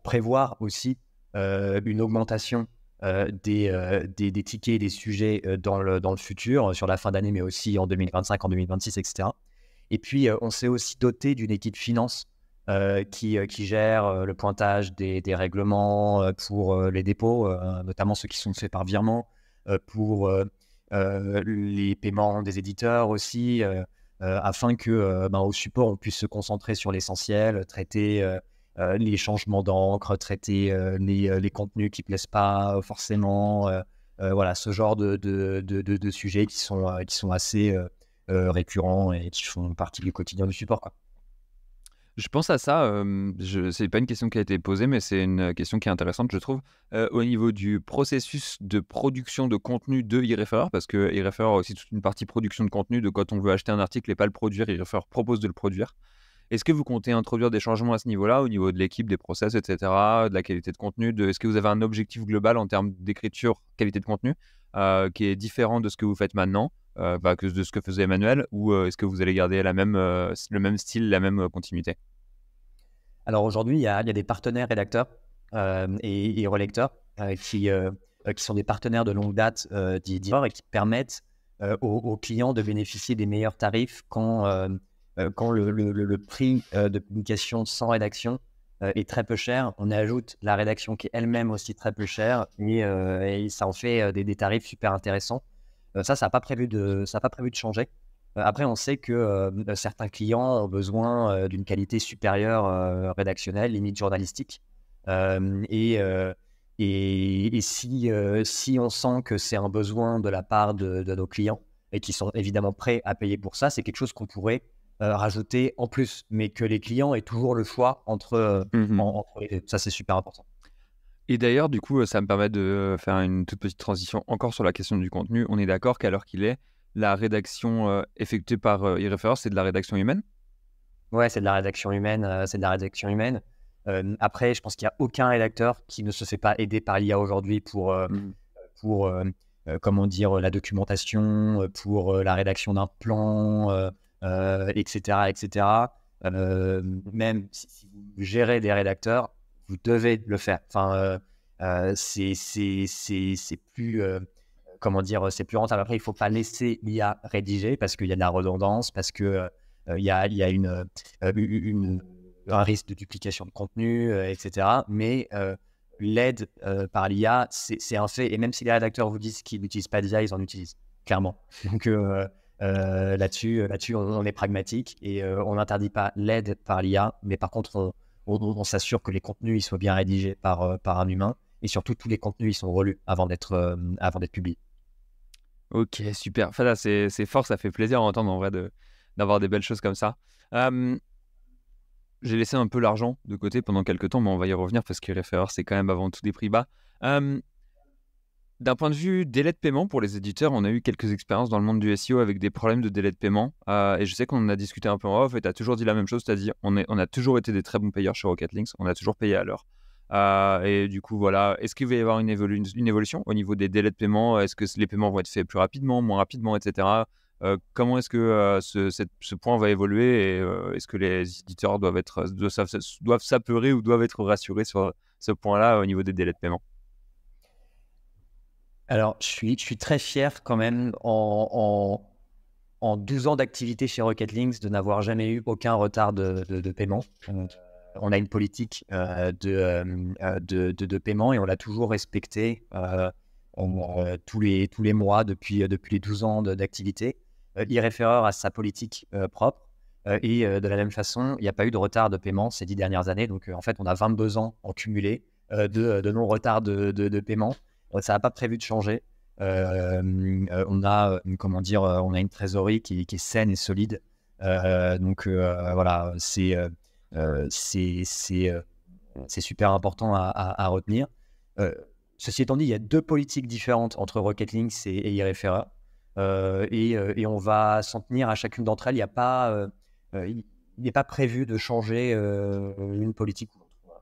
prévoir aussi une augmentation des tickets et des sujets dans le futur, sur la fin d'année, mais aussi en 2025, en 2026, etc. Et puis, on s'est aussi doté d'une équipe finance qui gère le pointage des règlements pour les dépôts, notamment ceux qui sont faits par virement, pour les paiements des éditeurs aussi, afin que au support, on puisse se concentrer sur l'essentiel, traiter les changements d'encre, traiter les contenus qui ne plaisent pas forcément, voilà, ce genre de sujets qui sont assez récurrents et qui font partie du quotidien du support, quoi. Je pense à ça, c'est pas une question qui a été posée, mais c'est une question qui est intéressante, je trouve, au niveau du processus de production de contenu de Airefairer, parce que Airefairer a aussi toute une partie production de contenu, de quand on veut acheter un article et pas le produire, Airefairer propose de le produire. Est-ce que vous comptez introduire des changements à ce niveau-là, au niveau de l'équipe, des process, etc., de la qualité de contenu, est-ce que vous avez un objectif global en termes d'écriture, qualité de contenu, qui est différent de ce que vous faites maintenant, que de ce que faisait Emmanuel, ou est-ce que vous allez garder le même style, la même continuité? Alors aujourd'hui, il y a des partenaires rédacteurs et relecteurs qui sont des partenaires de longue date d'Ivoire et qui permettent aux clients de bénéficier des meilleurs tarifs quand le prix de publication sans rédaction est très peu cher. On ajoute la rédaction qui est elle-même aussi très peu chère et ça en fait des tarifs super intéressants. Ça n'a pas prévu ça a pas prévu de changer. Après, on sait que certains clients ont besoin d'une qualité supérieure rédactionnelle, limite journalistique. Euh, et, euh, et si on sent que c'est un besoin de la part de nos clients et qui sont évidemment prêts à payer pour ça, c'est quelque chose qu'on pourrait rajouter en plus, mais que les clients aient toujours le choix entre les deux. Ça, c'est super important. Et d'ailleurs, du coup, ça me permet de faire une toute petite transition encore sur la question du contenu. On est d'accord qu'à l'heure qu'il est, la rédaction effectuée par Airefairer, c'est de la rédaction humaine? Ouais, c'est de la rédaction humaine. C'est de la rédaction humaine. Après, je pense qu'il n'y a aucun rédacteur qui ne se fait pas aider par l'IA aujourd'hui pour comment dire, la documentation, pour la rédaction d'un plan, etc., etc. Même si vous gérez des rédacteurs, vous devez le faire. Enfin, c'est plus, comment dire, c'est plus rentable. Après, il ne faut pas laisser l'IA rédiger parce qu'il y a de la redondance, parce que il y a un risque de duplication de contenu, etc. Mais l'aide par l'IA, c'est un fait. Et même si les rédacteurs vous disent qu'ils n'utilisent pas d'IA, ils en utilisent, clairement. Donc là-dessus, on est pragmatique et on n'interdit pas l'aide par l'IA, mais par contre, on s'assure que les contenus ils soient bien rédigés par un humain et surtout tous les contenus ils sont relus avant d'être publiés. Ok, super. Enfin, là, c'est fort, ça fait plaisir à entendre en vrai d'avoir des belles choses comme ça. Euh, j'ai laissé un peu l'argent de côté pendant quelques temps, mais on va y revenir parce que Referrer, c'est quand même avant tout des prix bas. D'un point de vue délai de paiement pour les éditeurs, on a eu quelques expériences dans le monde du SEO avec des problèmes de délai de paiement. Et je sais qu'on en a discuté un peu en off et tu as toujours dit la même chose, c'est-à-dire on a toujours été des très bons payeurs chez Rocket Links, on a toujours payé à l'heure. Et du coup, voilà, est-ce qu'il va y avoir une évolution au niveau des délais de paiement? Est-ce que les paiements vont être faits plus rapidement, moins rapidement, etc. Comment est-ce que ce point va évoluer et est-ce que les éditeurs doivent s'apeurer ou doivent être rassurés sur ce point-là au niveau des délais de paiement? Alors, je suis très fier quand même en 12 ans d'activité chez Rocket Links de n'avoir jamais eu aucun retard de paiement. On a une politique de paiement et on l'a toujours respecté tous les mois depuis les 12 ans d'activité. iReferrer a sa politique propre et de la même façon, il n'y a pas eu de retard de paiement ces 10 dernières années. Donc, en fait, on a 22 ans en cumulé de non-retard de paiement. Ça n'a pas prévu de changer. On a, on a une trésorerie qui est saine et solide. Voilà, c'est super important à retenir. Ceci étant dit, il y a deux politiques différentes entre Rocket Links et iReferrer. Et on va s'en tenir à chacune d'entre elles. Il n'est pas prévu de changer une politique ou l'autre. Voilà.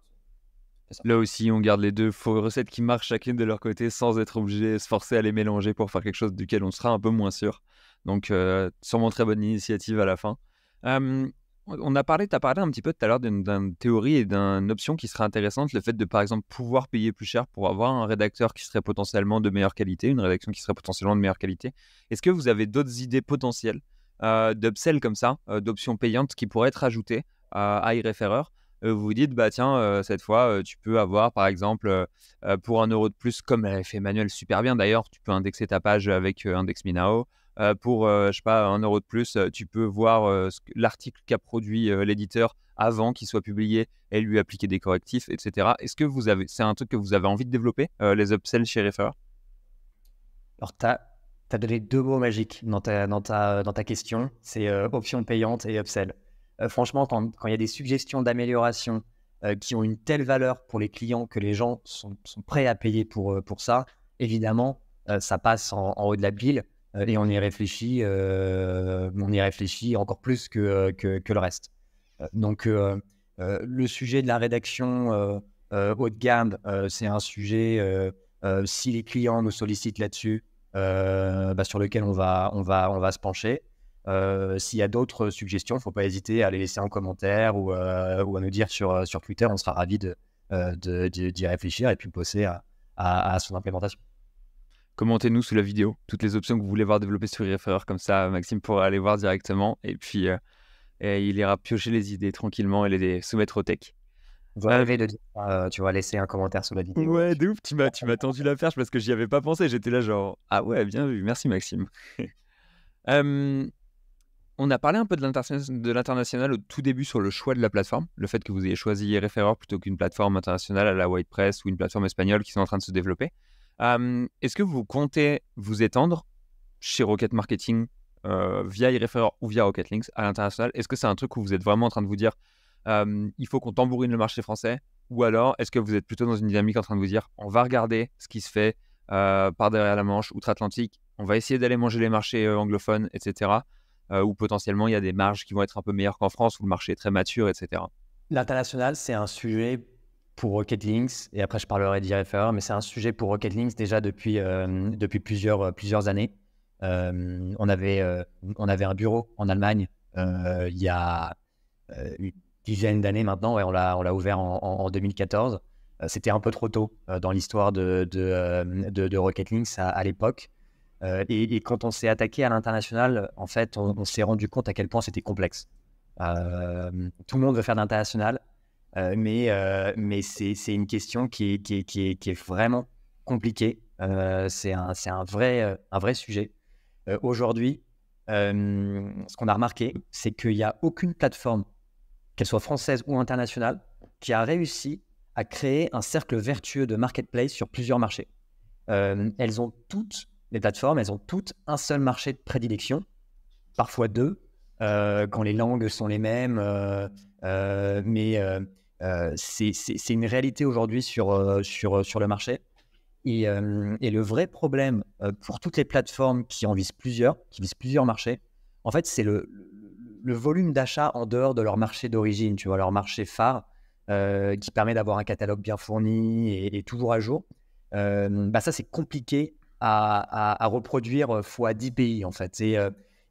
Là aussi, on garde les deux faux recettes qui marchent chacune de leur côté sans être obligé de se forcer à les mélanger pour faire quelque chose duquel on sera un peu moins sûr. Donc, sûrement très bonne initiative à la fin. T'as parlé un petit peu tout à l'heure d'une théorie et d'une option qui serait intéressante, le fait de, par exemple, pouvoir payer plus cher pour avoir un rédacteur qui serait potentiellement de meilleure qualité, une rédaction qui serait potentiellement de meilleure qualité. Est-ce que vous avez d'autres idées potentielles d'upsell comme ça, d'options payantes qui pourraient être ajoutées à iReferrer? Vous vous dites, bah tiens, cette fois, tu peux avoir, par exemple, pour 1 € de plus, comme l'avait fait Manuel super bien d'ailleurs, tu peux indexer ta page avec Index Me Now. Pour, je sais pas, 1 € de plus, tu peux voir l'article qu'a produit l'éditeur avant qu'il soit publié et lui appliquer des correctifs, etc. Est-ce que c'est un truc que vous avez envie de développer, les upsells chez Referrer? Alors, tu as donné deux mots magiques dans ta question, c'est option payante et upsell. Franchement, quand il y a des suggestions d'amélioration qui ont une telle valeur pour les clients que les gens sont prêts à payer pour ça, évidemment, ça passe en haut de la pile et on y réfléchit encore plus que le reste. Le sujet de la rédaction haut de gamme, c'est un sujet, si les clients nous sollicitent là-dessus, sur lequel on va se pencher. S'il y a d'autres suggestions, il ne faut pas hésiter à les laisser en commentaire ou à nous dire sur Twitter. On sera ravis d'y réfléchir et puis bosser à son implémentation. Commentez-nous sous la vidéo toutes les options que vous voulez voir développées sur iReferrer, comme ça Maxime pourra aller voir directement et puis il ira piocher les idées tranquillement et les soumettre au tech. Vous rêvez de dire, tu vas laisser un commentaire sous la vidéo. Ouais, de ouf, tu m'as tendu la perche parce que j'y avais pas pensé. J'étais là genre, ah ouais, bien vu, merci Maxime. On a parlé un peu de l'international au tout début sur le choix de la plateforme, le fait que vous ayez choisi iReferrer plutôt qu'une plateforme internationale à la WordPress ou une plateforme espagnole qui sont en train de se développer. Est-ce que vous comptez vous étendre chez Rocket Marketing via iReferrer ou via Rocket Links à l'international? Est-ce que c'est un truc où vous êtes vraiment en train de vous dire il faut qu'on tambourine le marché français? Ou alors est-ce que vous êtes plutôt dans une dynamique en train de vous dire on va regarder ce qui se fait par derrière la Manche, outre-Atlantique, on va essayer d'aller manger les marchés anglophones, etc. Où potentiellement il y a des marges qui vont être un peu meilleures qu'en France, où le marché est très mature, etc. L'international, c'est un sujet pour Rocket Links, et après je parlerai d'iReferrer, mais c'est un sujet pour Rocket Links déjà depuis plusieurs années. On avait un bureau en Allemagne il y a une dizaine d'années maintenant, ouais, on l'a ouvert en 2014. C'était un peu trop tôt dans l'histoire de Rocket Links à l'époque. Et quand on s'est attaqué à l'international, en fait, on s'est rendu compte à quel point c'était complexe. Tout le monde veut faire de l'international, mais c'est une question qui est vraiment compliquée. C'est un vrai sujet. Aujourd'hui, ce qu'on a remarqué, c'est qu'il n'y a aucune plateforme, qu'elle soit française ou internationale, qui a réussi à créer un cercle vertueux de marketplace sur plusieurs marchés. Elles ont toutes un seul marché de prédilection, parfois deux, quand les langues sont les mêmes, C'est une réalité aujourd'hui sur le marché. Et le vrai problème pour toutes les plateformes qui en visent plusieurs, qui visent plusieurs marchés, en fait, c'est le volume d'achat en dehors de leur marché d'origine, tu vois, leur marché phare, qui permet d'avoir un catalogue bien fourni et toujours à jour. Ça, c'est compliqué à reproduire fois 10 pays, en fait.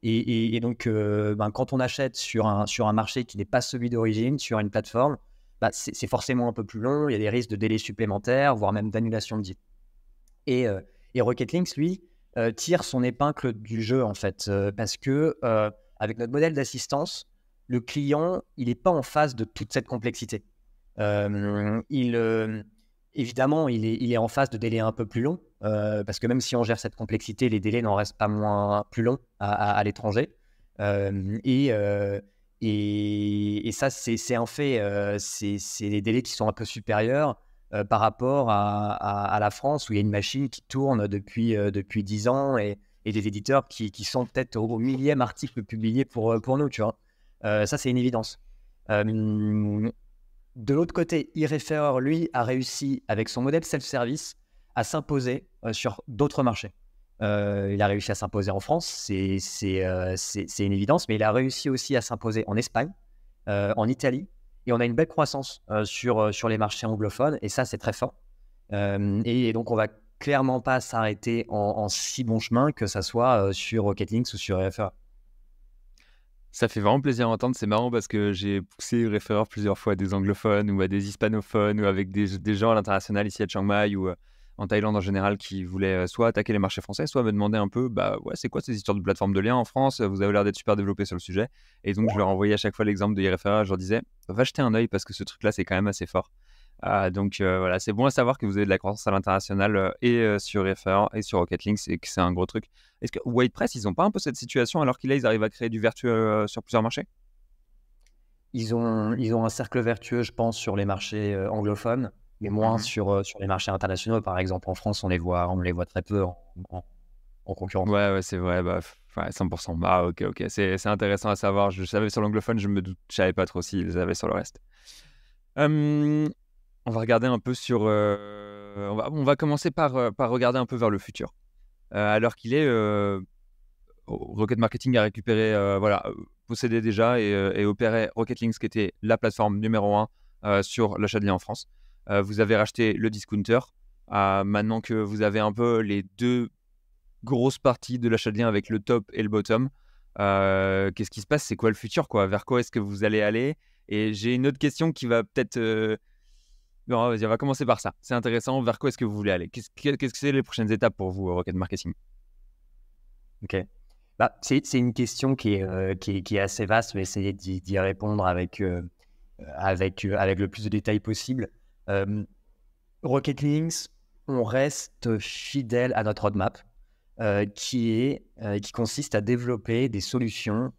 Et donc, quand on achète sur un marché qui n'est pas celui d'origine, sur une plateforme, c'est forcément un peu plus long. Il y a des risques de délais supplémentaires, voire même d'annulation de deal. Et Rocket Links, lui, tire son épingle du jeu, en fait, parce que avec notre modèle d'assistance, le client, il n'est pas en face de toute cette complexité. Évidemment, il est en face de délais un peu plus longs, parce que même si on gère cette complexité, les délais n'en restent pas moins plus longs à l'étranger. Et ça, c'est un fait. C'est des délais qui sont un peu supérieurs par rapport à la France, où il y a une machine qui tourne depuis 10 ans et des éditeurs qui sont peut-être au millième article publié pour nous, tu vois. Ça, c'est une évidence. De l'autre côté, eReferrer, lui, a réussi, avec son modèle self-service, à s'imposer sur d'autres marchés. Il a réussi à s'imposer en France, c'est une évidence, mais il a réussi aussi à s'imposer en Espagne, en Italie, et on a une belle croissance sur les marchés anglophones, et ça, c'est très fort. Et donc, on va clairement pas s'arrêter en si bon chemin, que ça soit sur Rocket Links ou sur eReferrer. Ça fait vraiment plaisir à entendre. C'est marrant parce que j'ai poussé Referrer plusieurs fois à des anglophones ou à des hispanophones ou avec des gens à l'international ici à Chiang Mai ou en Thaïlande en général qui voulaient soit attaquer les marchés français, soit me demander un peu, c'est quoi ces histoires de plateformes de lien en France? Vous avez l'air d'être super développé sur le sujet. Et donc, je leur envoyais à chaque fois l'exemple de Referrer. Je leur disais, va jeter un œil parce que ce truc-là, c'est quand même assez fort. Donc voilà, c'est bon à savoir que vous avez de la croissance à l'international sur Referrer et sur Rocket Links et que c'est un gros truc. Est-ce que WordPress, ils n'ont pas un peu cette situation alors qu'ils arrivent à créer du vertueux sur plusieurs marchés? Ils ont un cercle vertueux, je pense, sur les marchés anglophones, mais moins sur les marchés internationaux. Par exemple, en France, on les voit très peu en concurrence. Ouais, c'est vrai, 100%. Ok, c'est intéressant à savoir. Je savais sur l'anglophone, je savais pas trop s'ils avaient sur le reste. On va regarder un peu sur... on va commencer par regarder un peu vers le futur. Alors qu'il est... Rocket Marketing a récupéré, possédait déjà et opérait Rocket Links, qui était la plateforme numéro 1 sur l'achat de liens en France. Vous avez racheté le discounter. Maintenant que vous avez un peu les deux grosses parties de l'achat de liens avec le top et le bottom, qu'est-ce qui se passe? C'est quoi le futur, quoi? Vers quoi est-ce que vous allez aller? Et j'ai une autre question qui va peut-être... Non, vas-y, on va commencer par ça. C'est intéressant. Vers quoi est-ce que vous voulez aller? Qu'est-ce que c'est les prochaines étapes pour vous, Rocket Marketing? Ok. C'est une question qui est assez vaste, mais essayer d'y répondre avec le plus de détails possible. Rocket Links, on reste fidèle à notre roadmap, qui consiste à développer des solutions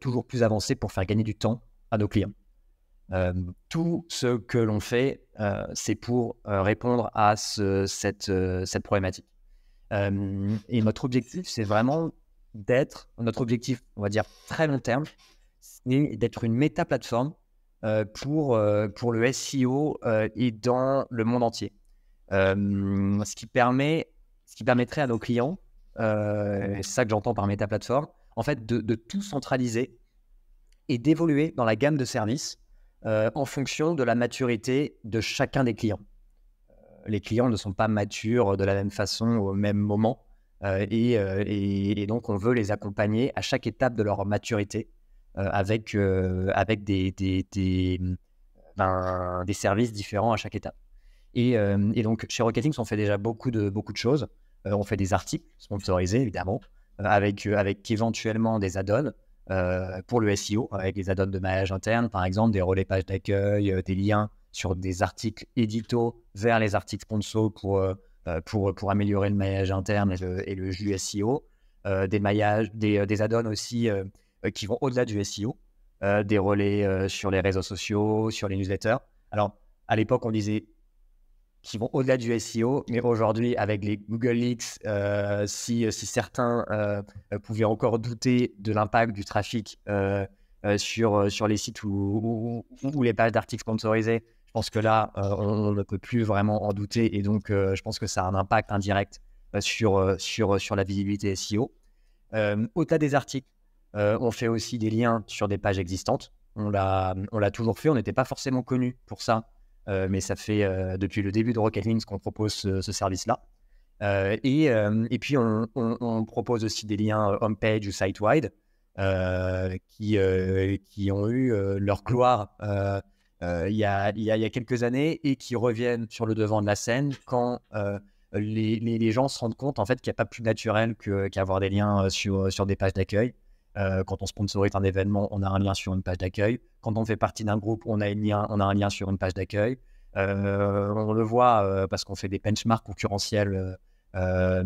toujours plus avancées pour faire gagner du temps à nos clients. Tout ce que l'on fait, c'est pour répondre à cette problématique. Et notre objectif, c'est vraiment notre objectif, on va dire, très long terme, c'est d'être une méta-plateforme pour le SEO et dans le monde entier. Ce qui permettrait à nos clients, c'est ça que j'entends par méta-plateforme, en fait, de tout centraliser et d'évoluer dans la gamme de services en fonction de la maturité de chacun des clients. Les clients ne sont pas matures de la même façon au même moment. Et donc, on veut les accompagner à chaque étape de leur maturité avec des services différents à chaque étape. Et donc, chez Rocket Links, on fait déjà beaucoup de choses. On fait des articles sponsorisés, évidemment, avec éventuellement des add-ons pour le SEO, avec des add-ons de maillage interne, par exemple, des relais pages d'accueil, des liens sur des articles édito vers les articles sponsors pour améliorer le maillage interne et le jus SEO, des add-ons aussi qui vont au-delà du SEO, des relais sur les réseaux sociaux, sur les newsletters. Alors, à l'époque, on disait qui vont au-delà du SEO, mais aujourd'hui, avec les Google Leaks, si certains pouvaient encore douter de l'impact du trafic sur les sites ou les pages d'articles sponsorisés. Je pense que là, on ne peut plus vraiment en douter. Et donc, je pense que ça a un impact indirect sur la visibilité SEO. Au-delà des articles, on fait aussi des liens sur des pages existantes. On l'a toujours fait. On n'était pas forcément connu pour ça, mais ça fait depuis le début de Rocket Links qu'on propose ce service-là. Et puis, on propose aussi des liens homepage ou site-wide qui ont eu leur gloire il y a quelques années et qui reviennent sur le devant de la scène quand les gens se rendent compte en fait qu'il n'y a pas plus naturel qu'avoir des liens sur des pages d'accueil. Quand on sponsorise un événement, on a un lien sur une page d'accueil. Quand on fait partie d'un groupe, on a un lien sur une page d'accueil. On le voit parce qu'on fait des benchmarks concurrentiels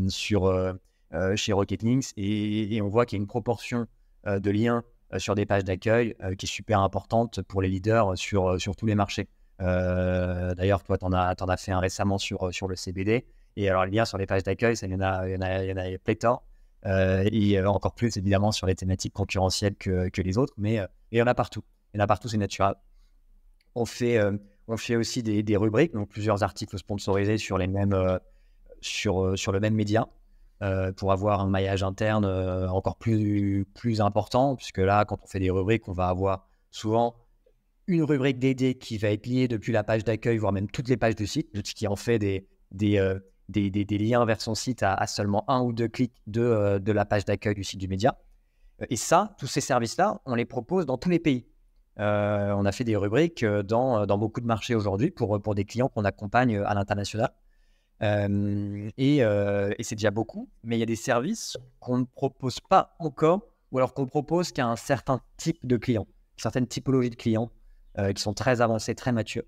chez Rocket Links et on voit qu'il y a une proportion de liens sur des pages d'accueil qui est super importante pour les leaders sur tous les marchés. D'ailleurs, toi, tu en as fait un récemment sur le CBD. Et alors, les liens sur les pages d'accueil, il y en a pléthore. Et encore plus, évidemment, sur les thématiques concurrentielles que les autres. Mais il y en a partout. Il y en a partout, c'est naturel. On fait aussi des rubriques, donc plusieurs articles sponsorisés sur le même média. Pour avoir un maillage interne encore plus important, puisque là, quand on fait des rubriques, on va avoir souvent une rubrique dédiée qui va être liée depuis la page d'accueil, voire même toutes les pages du site, ce qui en fait des liens vers son site à seulement 1 ou 2 clics de la page d'accueil du site du média. Et ça, tous ces services-là, on les propose dans tous les pays. On a fait des rubriques dans beaucoup de marchés aujourd'hui pour des clients qu'on accompagne à l'international. Et c'est déjà beaucoup, mais il y a des services qu'on ne propose pas encore, ou alors qu'on propose qu'à un certain type de clients, certaines typologies de clients qui sont très avancés, très matures.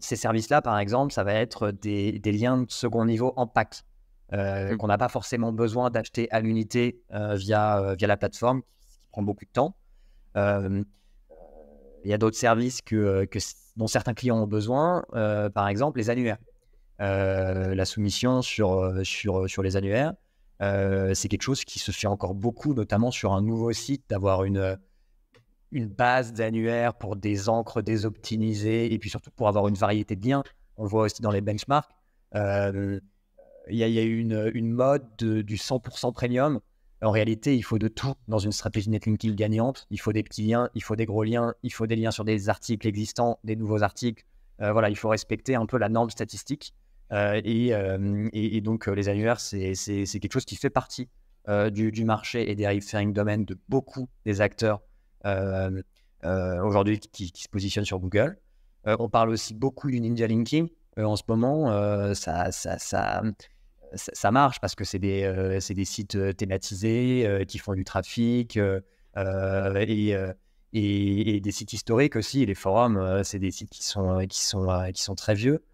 Ces services-là, par exemple, ça va être des liens de second niveau en pack qu'on n'a pas forcément besoin d'acheter à l'unité via la plateforme, qui prend beaucoup de temps. Il y a d'autres services dont certains clients ont besoin, par exemple les annuaires. La soumission sur les annuaires, c'est quelque chose qui se fait encore beaucoup, notamment sur un nouveau site, d'avoir une base d'annuaires pour des encres désoptimisées et puis surtout pour avoir une variété de liens. On le voit aussi dans les benchmarks. Il y a eu une mode du 100% premium. En réalité, il faut de tout dans une stratégie netlinking gagnante. Il faut des petits liens, il faut des gros liens, il faut des liens sur des articles existants, des nouveaux articles. Voilà, il faut respecter un peu la norme statistique. Et donc, les annuaires, c'est quelque chose qui fait partie du marché et des referring domains de beaucoup des acteurs aujourd'hui qui se positionnent sur Google. On parle aussi beaucoup du ninja linking. En ce moment, ça marche parce que c'est des sites thématisés qui font du trafic et des sites historiques aussi. Les forums, c'est des sites qui sont très vieux.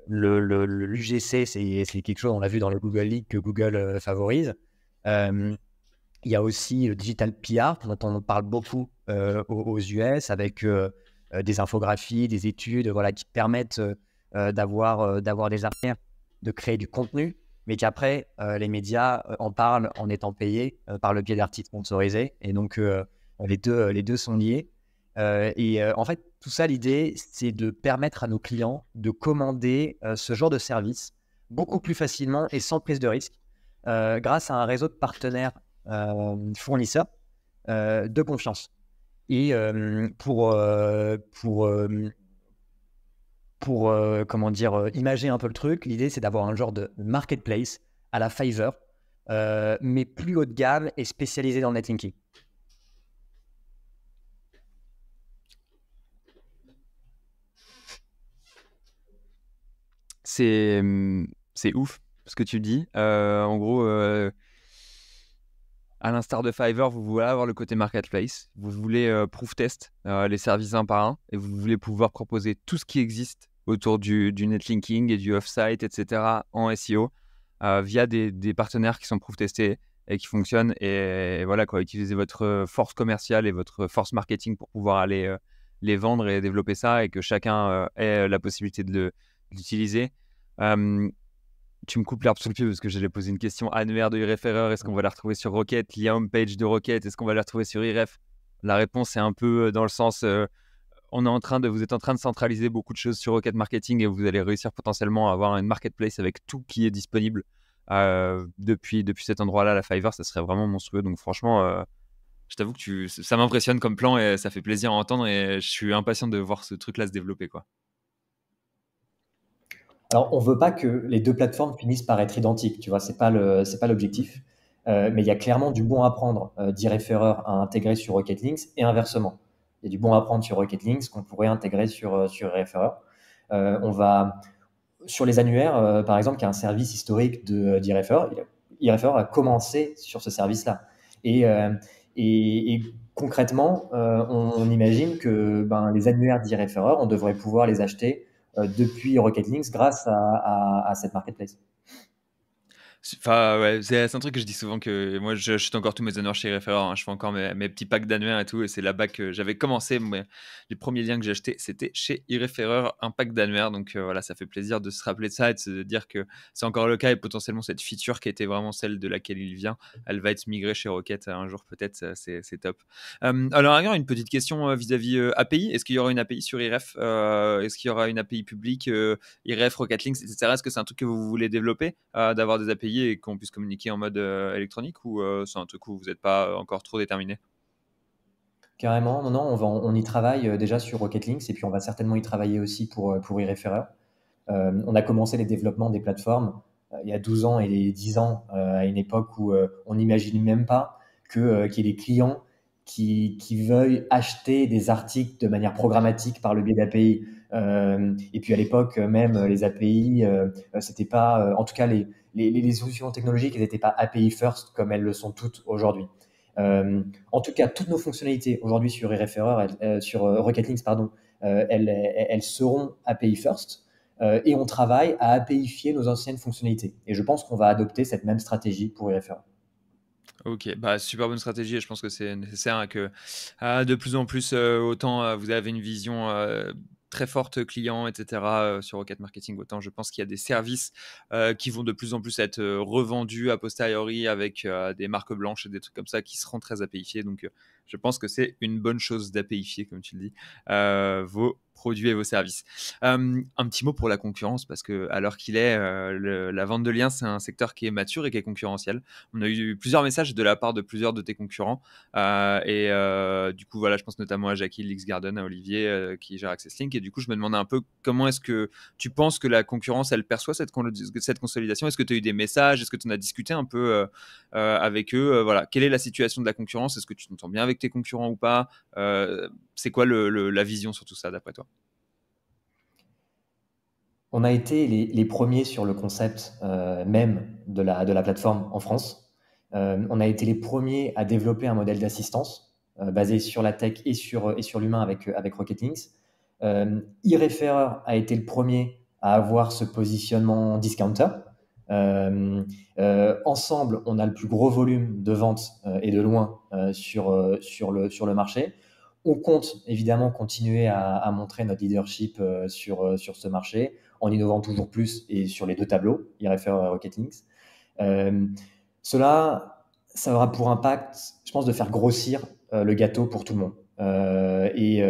L'UGC, c'est quelque chose, on l'a vu dans le Google League, que Google favorise. Il y a aussi le digital PR, dont on parle beaucoup aux US, avec des infographies, des études voilà, qui permettent d'avoir des arrières, de créer du contenu, mais qu'après, les médias en parlent en étant payés par le biais d'articles sponsorisés. Et donc, les deux sont liés. En fait, tout ça, l'idée, c'est de permettre à nos clients de commander ce genre de service beaucoup plus facilement et sans prise de risque grâce à un réseau de partenaires fournisseurs de confiance. Et comment dire, imager un peu le truc, l'idée, c'est d'avoir un genre de marketplace à la Fiverr, mais plus haut de gamme et spécialisé dans le netlinking. C'est ouf ce que tu dis. En gros, à l'instar de Fiverr, vous voulez avoir le côté marketplace, vous voulez proof test les services un par un, et vous voulez pouvoir proposer tout ce qui existe autour du netlinking et du off-site, etc. en SEO via des partenaires qui sont proof testés et qui fonctionnent. Et voilà quoi, utilisez votre force commerciale et votre force marketing pour pouvoir aller les vendre et développer ça, et que chacun ait la possibilité de l'utiliser. Tu me coupes l'herbe sous le pied parce que j'allais poser une question annuaire de iReferrer. Est-ce qu'on va la retrouver sur Rocket? Lien homepage de Rocket, est-ce qu'on va la retrouver sur iRef? La réponse est un peu dans le sens vous êtes en train de centraliser beaucoup de choses sur Rocket Marketing et vous allez réussir potentiellement à avoir une marketplace avec tout qui est disponible depuis cet endroit-là, la Fiverr. Ça serait vraiment monstrueux. Donc franchement, je t'avoue que ça m'impressionne comme plan et ça fait plaisir à entendre et je suis impatient de voir ce truc-là se développer, quoi. Alors, on veut pas que les deux plateformes finissent par être identiques, tu vois, c'est pas l'objectif. Mais il y a clairement du bon à prendre d'e-Referrer à intégrer sur Rocket Links et inversement. Il y a du bon à prendre sur Rocket Links qu'on pourrait intégrer sur e-Referrer. On va sur les annuaires, par exemple, qui est un service historique d'e-Referrer. E-Referrer a commencé sur ce service-là. Et, euh, et concrètement, on imagine que les annuaires d'e-Referrer, on devrait pouvoir les acheter depuis Rocket Links grâce à cette marketplace. Enfin, ouais, c'est un truc que je dis souvent que moi, j'achète encore tous mes annuaires chez Referrer, hein. Je fais encore mes petits packs d'annuaires et tout. Et c'est là-bas que j'avais commencé. Les premiers liens que j'ai achetés, c'était chez iReferrer, un pack d'annuaires. Donc voilà, ça fait plaisir de se rappeler de ça et de se dire que c'est encore le cas. Et potentiellement, cette feature qui était vraiment celle de laquelle il vient, elle va être migrée chez Rocket un jour peut-être. C'est top. Alors, ailleurs, une petite question vis-à-vis API. Est-ce qu'il y aura une API sur iRef? Est-ce qu'il y aura une API publique iRef, Rocket Links, etc. Est-ce que c'est un truc que vous voulez développer, d'avoir des API et qu'on puisse communiquer en mode électronique ou c'est un truc où vous n'êtes pas encore trop déterminé? Carrément, non, non, on y travaille déjà sur Rocket Links et puis on va certainement y travailler aussi pour iReferrer. On a commencé les développements des plateformes il y a 12 ans et 10 ans, à une époque où on n'imagine même pas qu'il y ait des clients qui veuillent acheter des articles de manière programmatique par le biais d'API. Et puis à l'époque, même les API, c'était pas, en tout cas les solutions technologiques, elles n'étaient pas API first comme elles le sont toutes aujourd'hui. En tout cas, toutes nos fonctionnalités aujourd'hui sur iReferrer, sur Rocket Links, pardon, elles seront API first. Et on travaille à APIfier nos anciennes fonctionnalités. Et je pense qu'on va adopter cette même stratégie pour iReferrer. Ok, bah super bonne stratégie et je pense que c'est nécessaire, hein, que de plus en plus, autant vous avez une vision très forte client, etc. Sur Rocket Marketing, autant je pense qu'il y a des services qui vont de plus en plus être revendus a posteriori avec des marques blanches et des trucs comme ça qui seront très APIfiés. Donc je pense que c'est une bonne chose d'APIfier, comme tu le dis, vos produits et vos services. Un petit mot pour la concurrence, parce que à l'heure qu'il est, la vente de liens, c'est un secteur qui est mature et qui est concurrentiel. On a eu plusieurs messages de la part de plusieurs de tes concurrents. Du coup, voilà, je pense notamment à Jackie Lixgarden, à Olivier qui gère AccessLink. Et du coup, je me demandais un peu comment est-ce que tu penses que la concurrence, elle perçoit cette consolidation? Est-ce que tu as eu des messages? Est-ce que tu en as discuté un peu avec eux? Voilà. Quelle est la situation de la concurrence? Est-ce que tu t'entends bien avec tes concurrents ou pas? C'est quoi la vision sur tout ça, d'après toi? On a été les premiers sur le concept même de la plateforme en France. On a été les premiers à développer un modèle d'assistance basé sur la tech et sur l'humain avec Rocket Links. iReferrer a été le premier à avoir ce positionnement discounter. Ensemble, on a le plus gros volume de ventes et de loin sur le marché. On compte évidemment continuer à montrer notre leadership sur ce marché en innovant toujours plus et sur les deux tableaux, iReferrer et Rocket Links. Euh, Cela, ça aura pour impact, je pense, de faire grossir le gâteau pour tout le monde. Et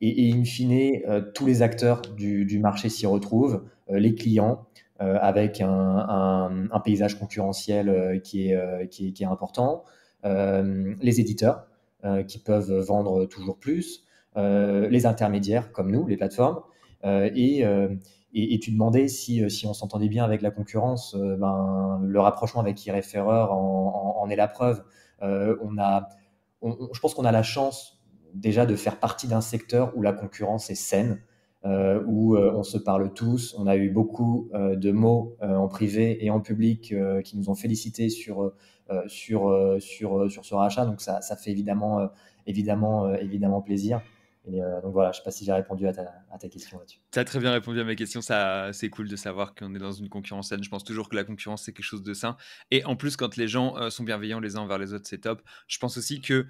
in fine, tous les acteurs du marché s'y retrouvent, les clients, avec un paysage concurrentiel qui est important, les éditeurs qui peuvent vendre toujours plus, les intermédiaires comme nous, les plateformes, et tu demandais si on s'entendait bien avec la concurrence. Le rapprochement avec iReferrer en est la preuve. Je pense qu'on a la chance déjà de faire partie d'un secteur où la concurrence est saine, où on se parle tous. On a eu beaucoup de mots en privé et en public qui nous ont félicités sur ce rachat. Donc ça fait évidemment plaisir. Donc voilà, je ne sais pas si j'ai répondu à ta question là-dessus. Tu as très bien répondu à ma question. Ça, c'est cool de savoir qu'on est dans une concurrence saine. Je pense toujours que la concurrence, c'est quelque chose de sain. Et en plus, quand les gens sont bienveillants les uns envers les autres, c'est top. Je pense aussi que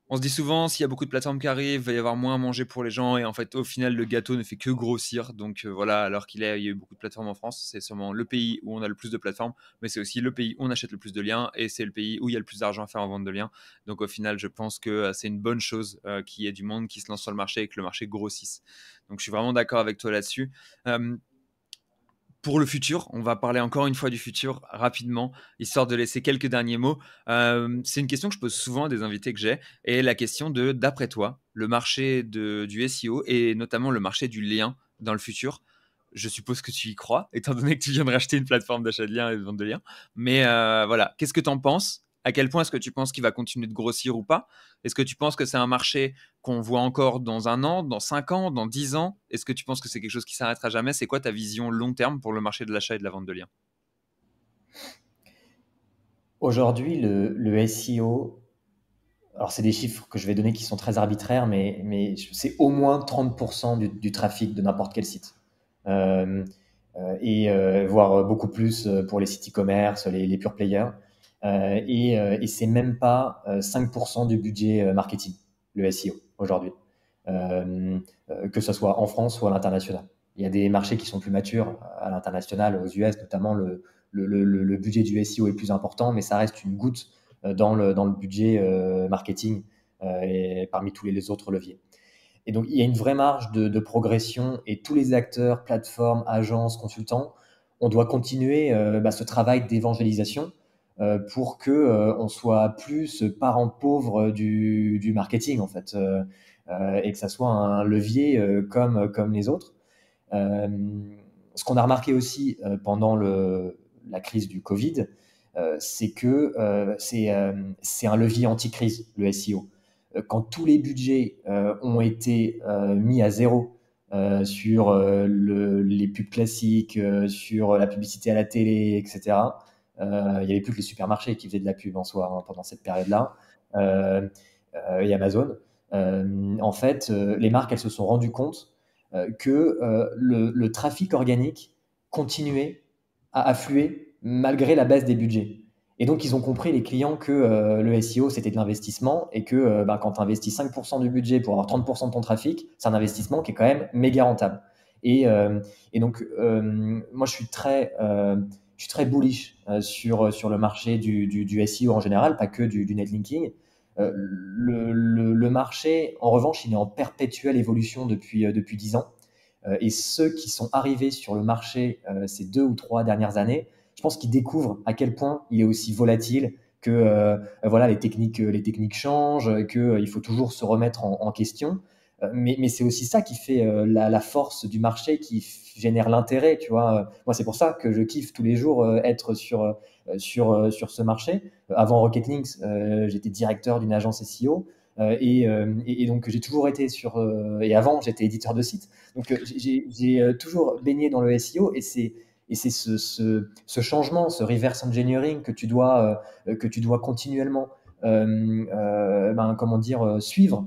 On se dit souvent, s'il y a beaucoup de plateformes qui arrivent, il va y avoir moins à manger pour les gens. Et en fait, au final, le gâteau ne fait que grossir. Donc voilà, alors il y a eu beaucoup de plateformes en France, c'est sûrement le pays où on a le plus de plateformes, mais c'est aussi le pays où on achète le plus de liens et c'est le pays où il y a le plus d'argent à faire en vente de liens. Donc au final, je pense que c'est une bonne chose qu'il y ait du monde qui se lance sur le marché et que le marché grossisse. Donc je suis vraiment d'accord avec toi là-dessus. Euh, pour le futur, on va parler encore une fois du futur rapidement, histoire de laisser quelques derniers mots. C'est une question que je pose souvent à des invités que j'ai, et la question de, d'après toi, le marché du SEO et notamment le marché du lien dans le futur. Je suppose que tu y crois, étant donné que tu viens de racheter une plateforme d'achat de liens et de vente de liens. Mais voilà, qu'est-ce que tu en penses? À quel point est-ce que tu penses qu'il va continuer de grossir ou pas? Est-ce que tu penses que c'est un marché qu'on voit encore dans 1 an, dans 5 ans, dans 10 ans? Est-ce que tu penses que c'est quelque chose qui s'arrêtera jamais? C'est quoi ta vision long terme pour le marché de l'achat et de la vente de liens? Aujourd'hui, le SEO, alors c'est des chiffres que je vais donner qui sont très arbitraires, mais c'est au moins 30% du trafic de n'importe quel site. Euh, Voire beaucoup plus pour les sites e-commerce, les pure players. Et c'est même pas 5% du budget marketing, le SEO, aujourd'hui. Euh, que ce soit en France ou à l'international. Il y a des marchés qui sont plus matures à l'international, aux US notamment, le budget du SEO est plus important, mais ça reste une goutte dans le budget marketing et parmi tous les autres leviers. Et donc, il y a une vraie marge de progression et tous les acteurs, plateformes, agences, consultants, on doit continuer ce travail d'évangélisation pour que on soit plus parent pauvre du marketing, en fait, et que ça soit un levier comme les autres. Euh, Ce qu'on a remarqué aussi pendant la crise du Covid, c'est que c'est un levier anti-crise, le SEO. Quand tous les budgets ont été mis à zéro sur les pubs classiques, sur la publicité à la télé, etc., il n'y avait plus que les supermarchés qui faisaient de la pub en soi pendant cette période-là, euh, et Amazon. En fait, les marques, elles se sont rendues compte que le trafic organique continuait à affluer malgré la baisse des budgets. Et donc, ils ont compris, les clients, que le SEO, c'était de l'investissement et que quand tu investis 5% du budget pour avoir 30% de ton trafic, c'est un investissement qui est quand même méga rentable. Et, euh, et donc, moi, je suis très bullish sur le marché du SEO en général, pas que du netlinking. Le marché, en revanche, il est en perpétuelle évolution depuis 10 ans. Et ceux qui sont arrivés sur le marché ces 2 ou 3 dernières années, je pense qu'ils découvrent à quel point il est aussi volatile, que voilà, les techniques changent, qu'il faut toujours se remettre en question. Mais c'est aussi ça qui fait la force du marché, qui génère l'intérêt. Tu vois. Moi, c'est pour ça que je kiffe tous les jours être sur ce marché. Avant Rocket Links, j'étais directeur d'une agence SEO. Et donc j'ai toujours été et avant j'étais éditeur de site, donc j'ai toujours baigné dans le SEO, et c'est ce changement, ce reverse engineering que tu dois continuellement comment dire, suivre,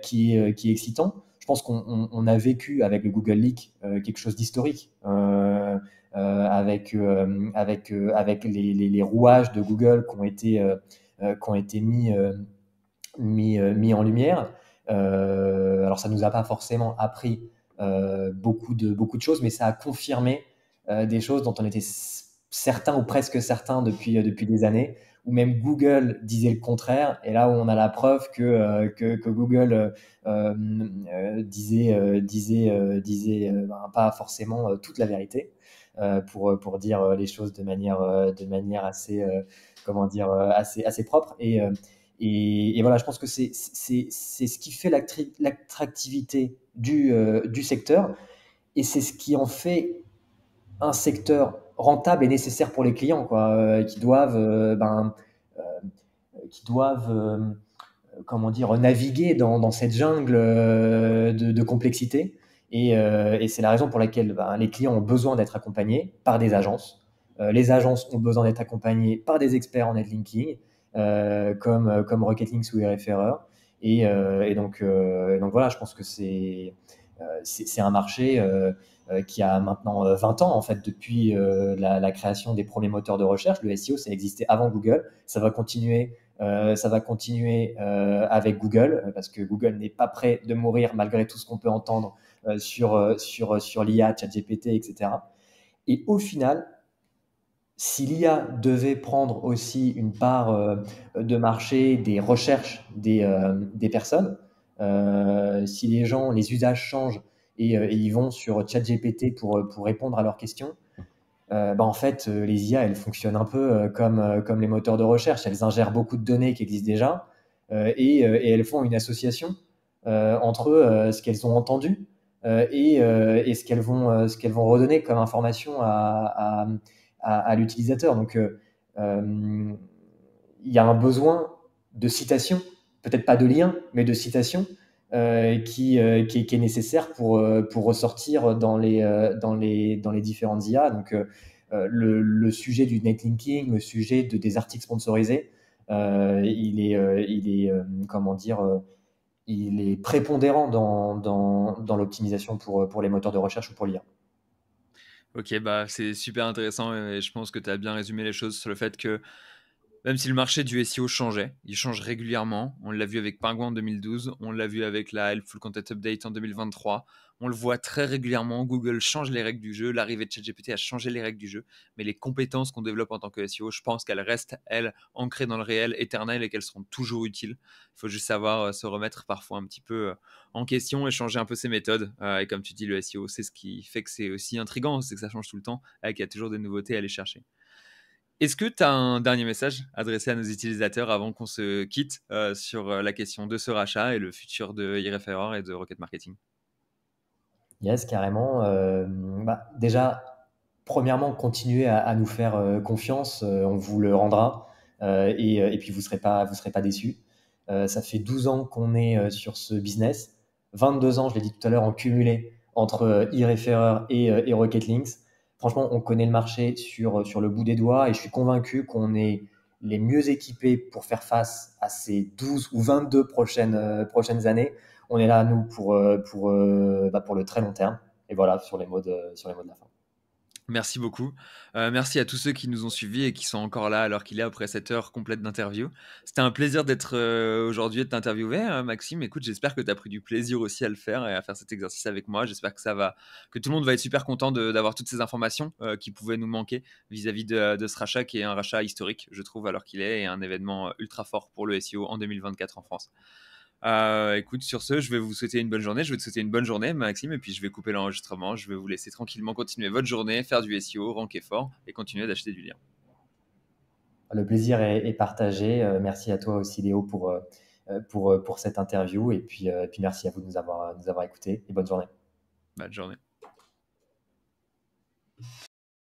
qui est excitant. Je pense qu'on a vécu avec le Google Leak quelque chose d'historique, avec les rouages de Google qui ont été mis en lumière. Alors ça nous a pas forcément appris beaucoup de choses, mais ça a confirmé des choses dont on était certain ou presque certain depuis des années, où même Google disait le contraire, et là où on a la preuve que Google disait pas forcément toute la vérité, pour dire les choses de manière assez, comment dire, assez propre. Et voilà, je pense que c'est ce qui fait l'attractivité du secteur, et c'est ce qui en fait un secteur rentable et nécessaire pour les clients, quoi, qui doivent comment dire, naviguer dans cette jungle de complexité. Et c'est la raison pour laquelle les clients ont besoin d'être accompagnés par des agences. Les agences ont besoin d'être accompagnées par des experts en netlinking, comme Rocket Links ou Airfairer. Et donc voilà, je pense que c'est un marché qui a maintenant 20 ans, en fait, depuis la création des premiers moteurs de recherche. Le SEO, ça existait avant Google. Ça va continuer avec Google, parce que Google n'est pas prêt de mourir malgré tout ce qu'on peut entendre sur l'IA, ChatGPT, etc. Et au final, si l'IA devait prendre aussi une part de marché des recherches des personnes, si les gens, les usages changent et ils vont sur ChatGPT pour répondre à leurs questions, en fait, les IA, elles fonctionnent un peu comme les moteurs de recherche. Elles ingèrent beaucoup de données qui existent déjà et elles font une association entre ce qu'elles ont entendu et ce qu'elles vont redonner comme information à l'utilisateur. Donc, il y a un besoin de citation, peut-être pas de lien, mais de citation qui est nécessaire pour ressortir dans les différentes IA. Donc, le sujet du netlinking, le sujet des articles sponsorisés, comment dire, il est prépondérant dans l'optimisation pour les moteurs de recherche ou pour l'IA. Ok, bah c'est super intéressant et je pense que tu as bien résumé les choses sur le fait que même si le marché du SEO changeait, il change régulièrement. On l'a vu avec Penguin en 2012, on l'a vu avec la Helpful Content Update en 2023. On le voit très régulièrement. Google change les règles du jeu. L'arrivée de ChatGPT a changé les règles du jeu. Mais les compétences qu'on développe en tant que SEO, je pense qu'elles restent, elles, ancrées dans le réel, éternelles et qu'elles seront toujours utiles. Il faut juste savoir se remettre parfois un petit peu en question et changer un peu ses méthodes. Et comme tu dis, le SEO, c'est ce qui fait que c'est aussi intriguant, c'est que ça change tout le temps et qu'il y a toujours des nouveautés à aller chercher. Est-ce que tu as un dernier message adressé à nos utilisateurs avant qu'on se quitte sur la question de ce rachat et le futur de eReferrer et de Rocket Marketing? Yes, carrément. Déjà, premièrement, continuez à nous faire confiance, on vous le rendra, et puis vous serez pas déçus. Ça fait 12 ans qu'on est sur ce business, 22 ans, je l'ai dit tout à l'heure, en cumulé entre eReferrer et Rocket Links. Franchement, on connaît le marché sur le bout des doigts et je suis convaincu qu'on est les mieux équipés pour faire face à ces 12 ou 22 prochaines années. On est là, nous, pour le très long terme. Et voilà, sur les mots de la fin. Merci beaucoup. Merci à tous ceux qui nous ont suivis et qui sont encore là alors qu'il est après cette heure complète d'interview. C'était un plaisir d'être aujourd'hui et de t'interviewer, Maxime. Écoute, j'espère que tu as pris du plaisir aussi à le faire et à faire cet exercice avec moi. J'espère que tout le monde va être super content d'avoir toutes ces informations qui pouvaient nous manquer vis-à-vis de ce rachat qui est un rachat historique, je trouve, alors qu'il est et un événement ultra fort pour le SEO en 2024 en France. Écoute, sur ce, je vais vous souhaiter une bonne journée. Je vais te souhaiter une bonne journée, Maxime, et puis je vais couper l'enregistrement. Je vais vous laisser tranquillement continuer votre journée, faire du SEO, ranker fort et continuer d'acheter du lien. Le plaisir est partagé. Merci à toi aussi, Léo, pour cette interview. Et puis merci à vous de nous avoir écoutés. Et bonne journée. Bonne journée.